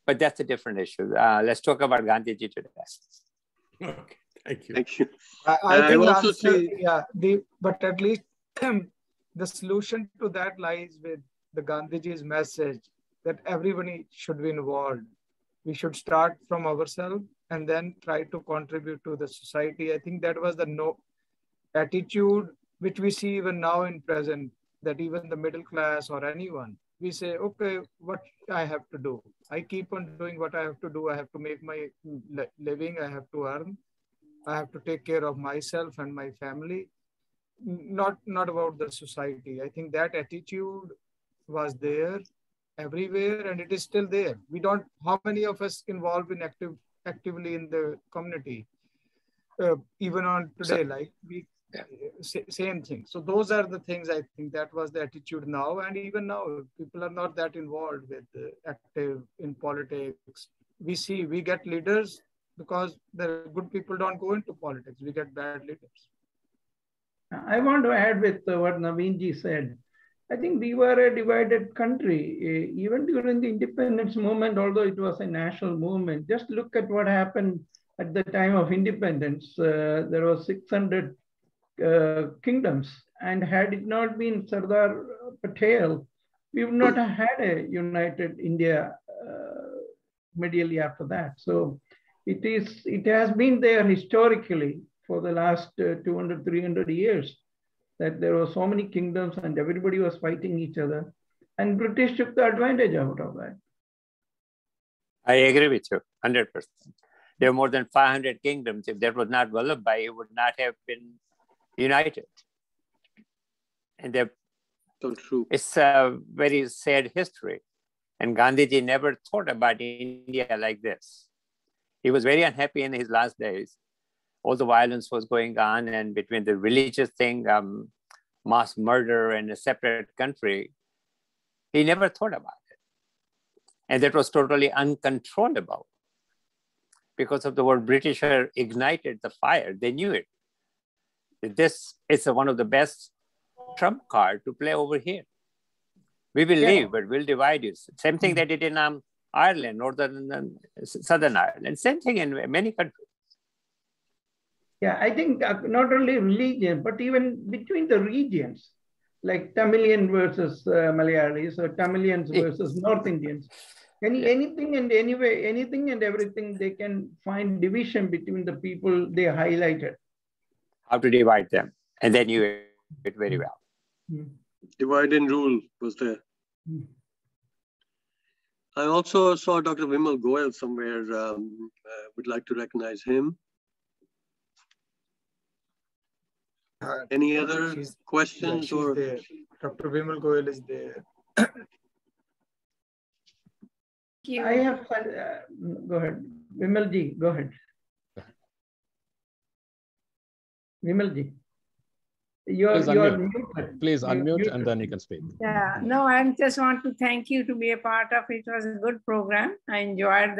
But that's a different issue. Let's talk about Gandhiji today. Okay, thank you. Thank you. I think also but at least the solution to that lies with the Gandhiji's message that everybody should be involved. We should start from ourselves and then try to contribute to the society. I think that was the attitude which we see even now in present, that even the middle class or anyone, we say, okay, what I have to do? I keep on doing what I have to do. I have to make my living. I have to earn. I have to take care of myself and my family. Not about the society. I think that attitude was there everywhere and it is still there. We don't, how many of us involved in actively in the community? Even on today, like we, same thing. So those are the things. I think that was the attitude now, and even now people are not that involved with active in politics. We get leaders because the good people don't go into politics. We get bad leaders. I want to add with what Navinji said. I think we were a divided country, even during the independence movement, although it was a national movement. Just look at what happened at the time of independence. There were 600 kingdoms, and had it not been Sardar Patel, we would not have had a united India immediately after that. So it has been there historically for the last 200, 300 years, that there were so many kingdoms and everybody was fighting each other, and British took the advantage out of that. I agree with you, 100%. There are more than 500 kingdoms. If that was not Volob, it would not have been united. And so true. It's a very sad history. And Gandhiji never thought about India like this. He was very unhappy in his last days. All the violence was going on, and between the religious thing, mass murder and a separate country, he never thought about it. And that was totally uncontrollable. Because of the word Britisher ignited the fire. They knew it. This is one of the best trump card to play over here. We will leave, but we'll divide you. Same thing they did in Ireland, Northern and Southern Ireland. Same thing in many countries. Yeah, I think not only religion, but even between the regions, like Tamilian versus Malayalis or Tamilians versus North Indians. Anything and anyway, anything and everything, they can find division between the people they highlighted. How to divide them, and they knew it very well. Divide and rule was there. I also saw Dr. Vimel Goyal somewhere. Would like to recognize him. Any other questions? Yeah, or there. Dr. Vimel Goyal is there. I have, go ahead. Vimalji, go ahead. Vimalji. Please unmute and then you can speak. Yeah, no, I just want to thank you to be a part of it. It was a good program. I enjoyed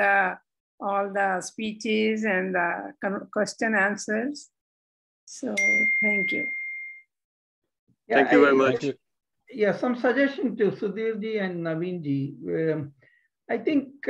all the speeches and the question answers. So thank you. Yeah, thank you very much. Yeah, some suggestion to Sudhirji and Navinji. I think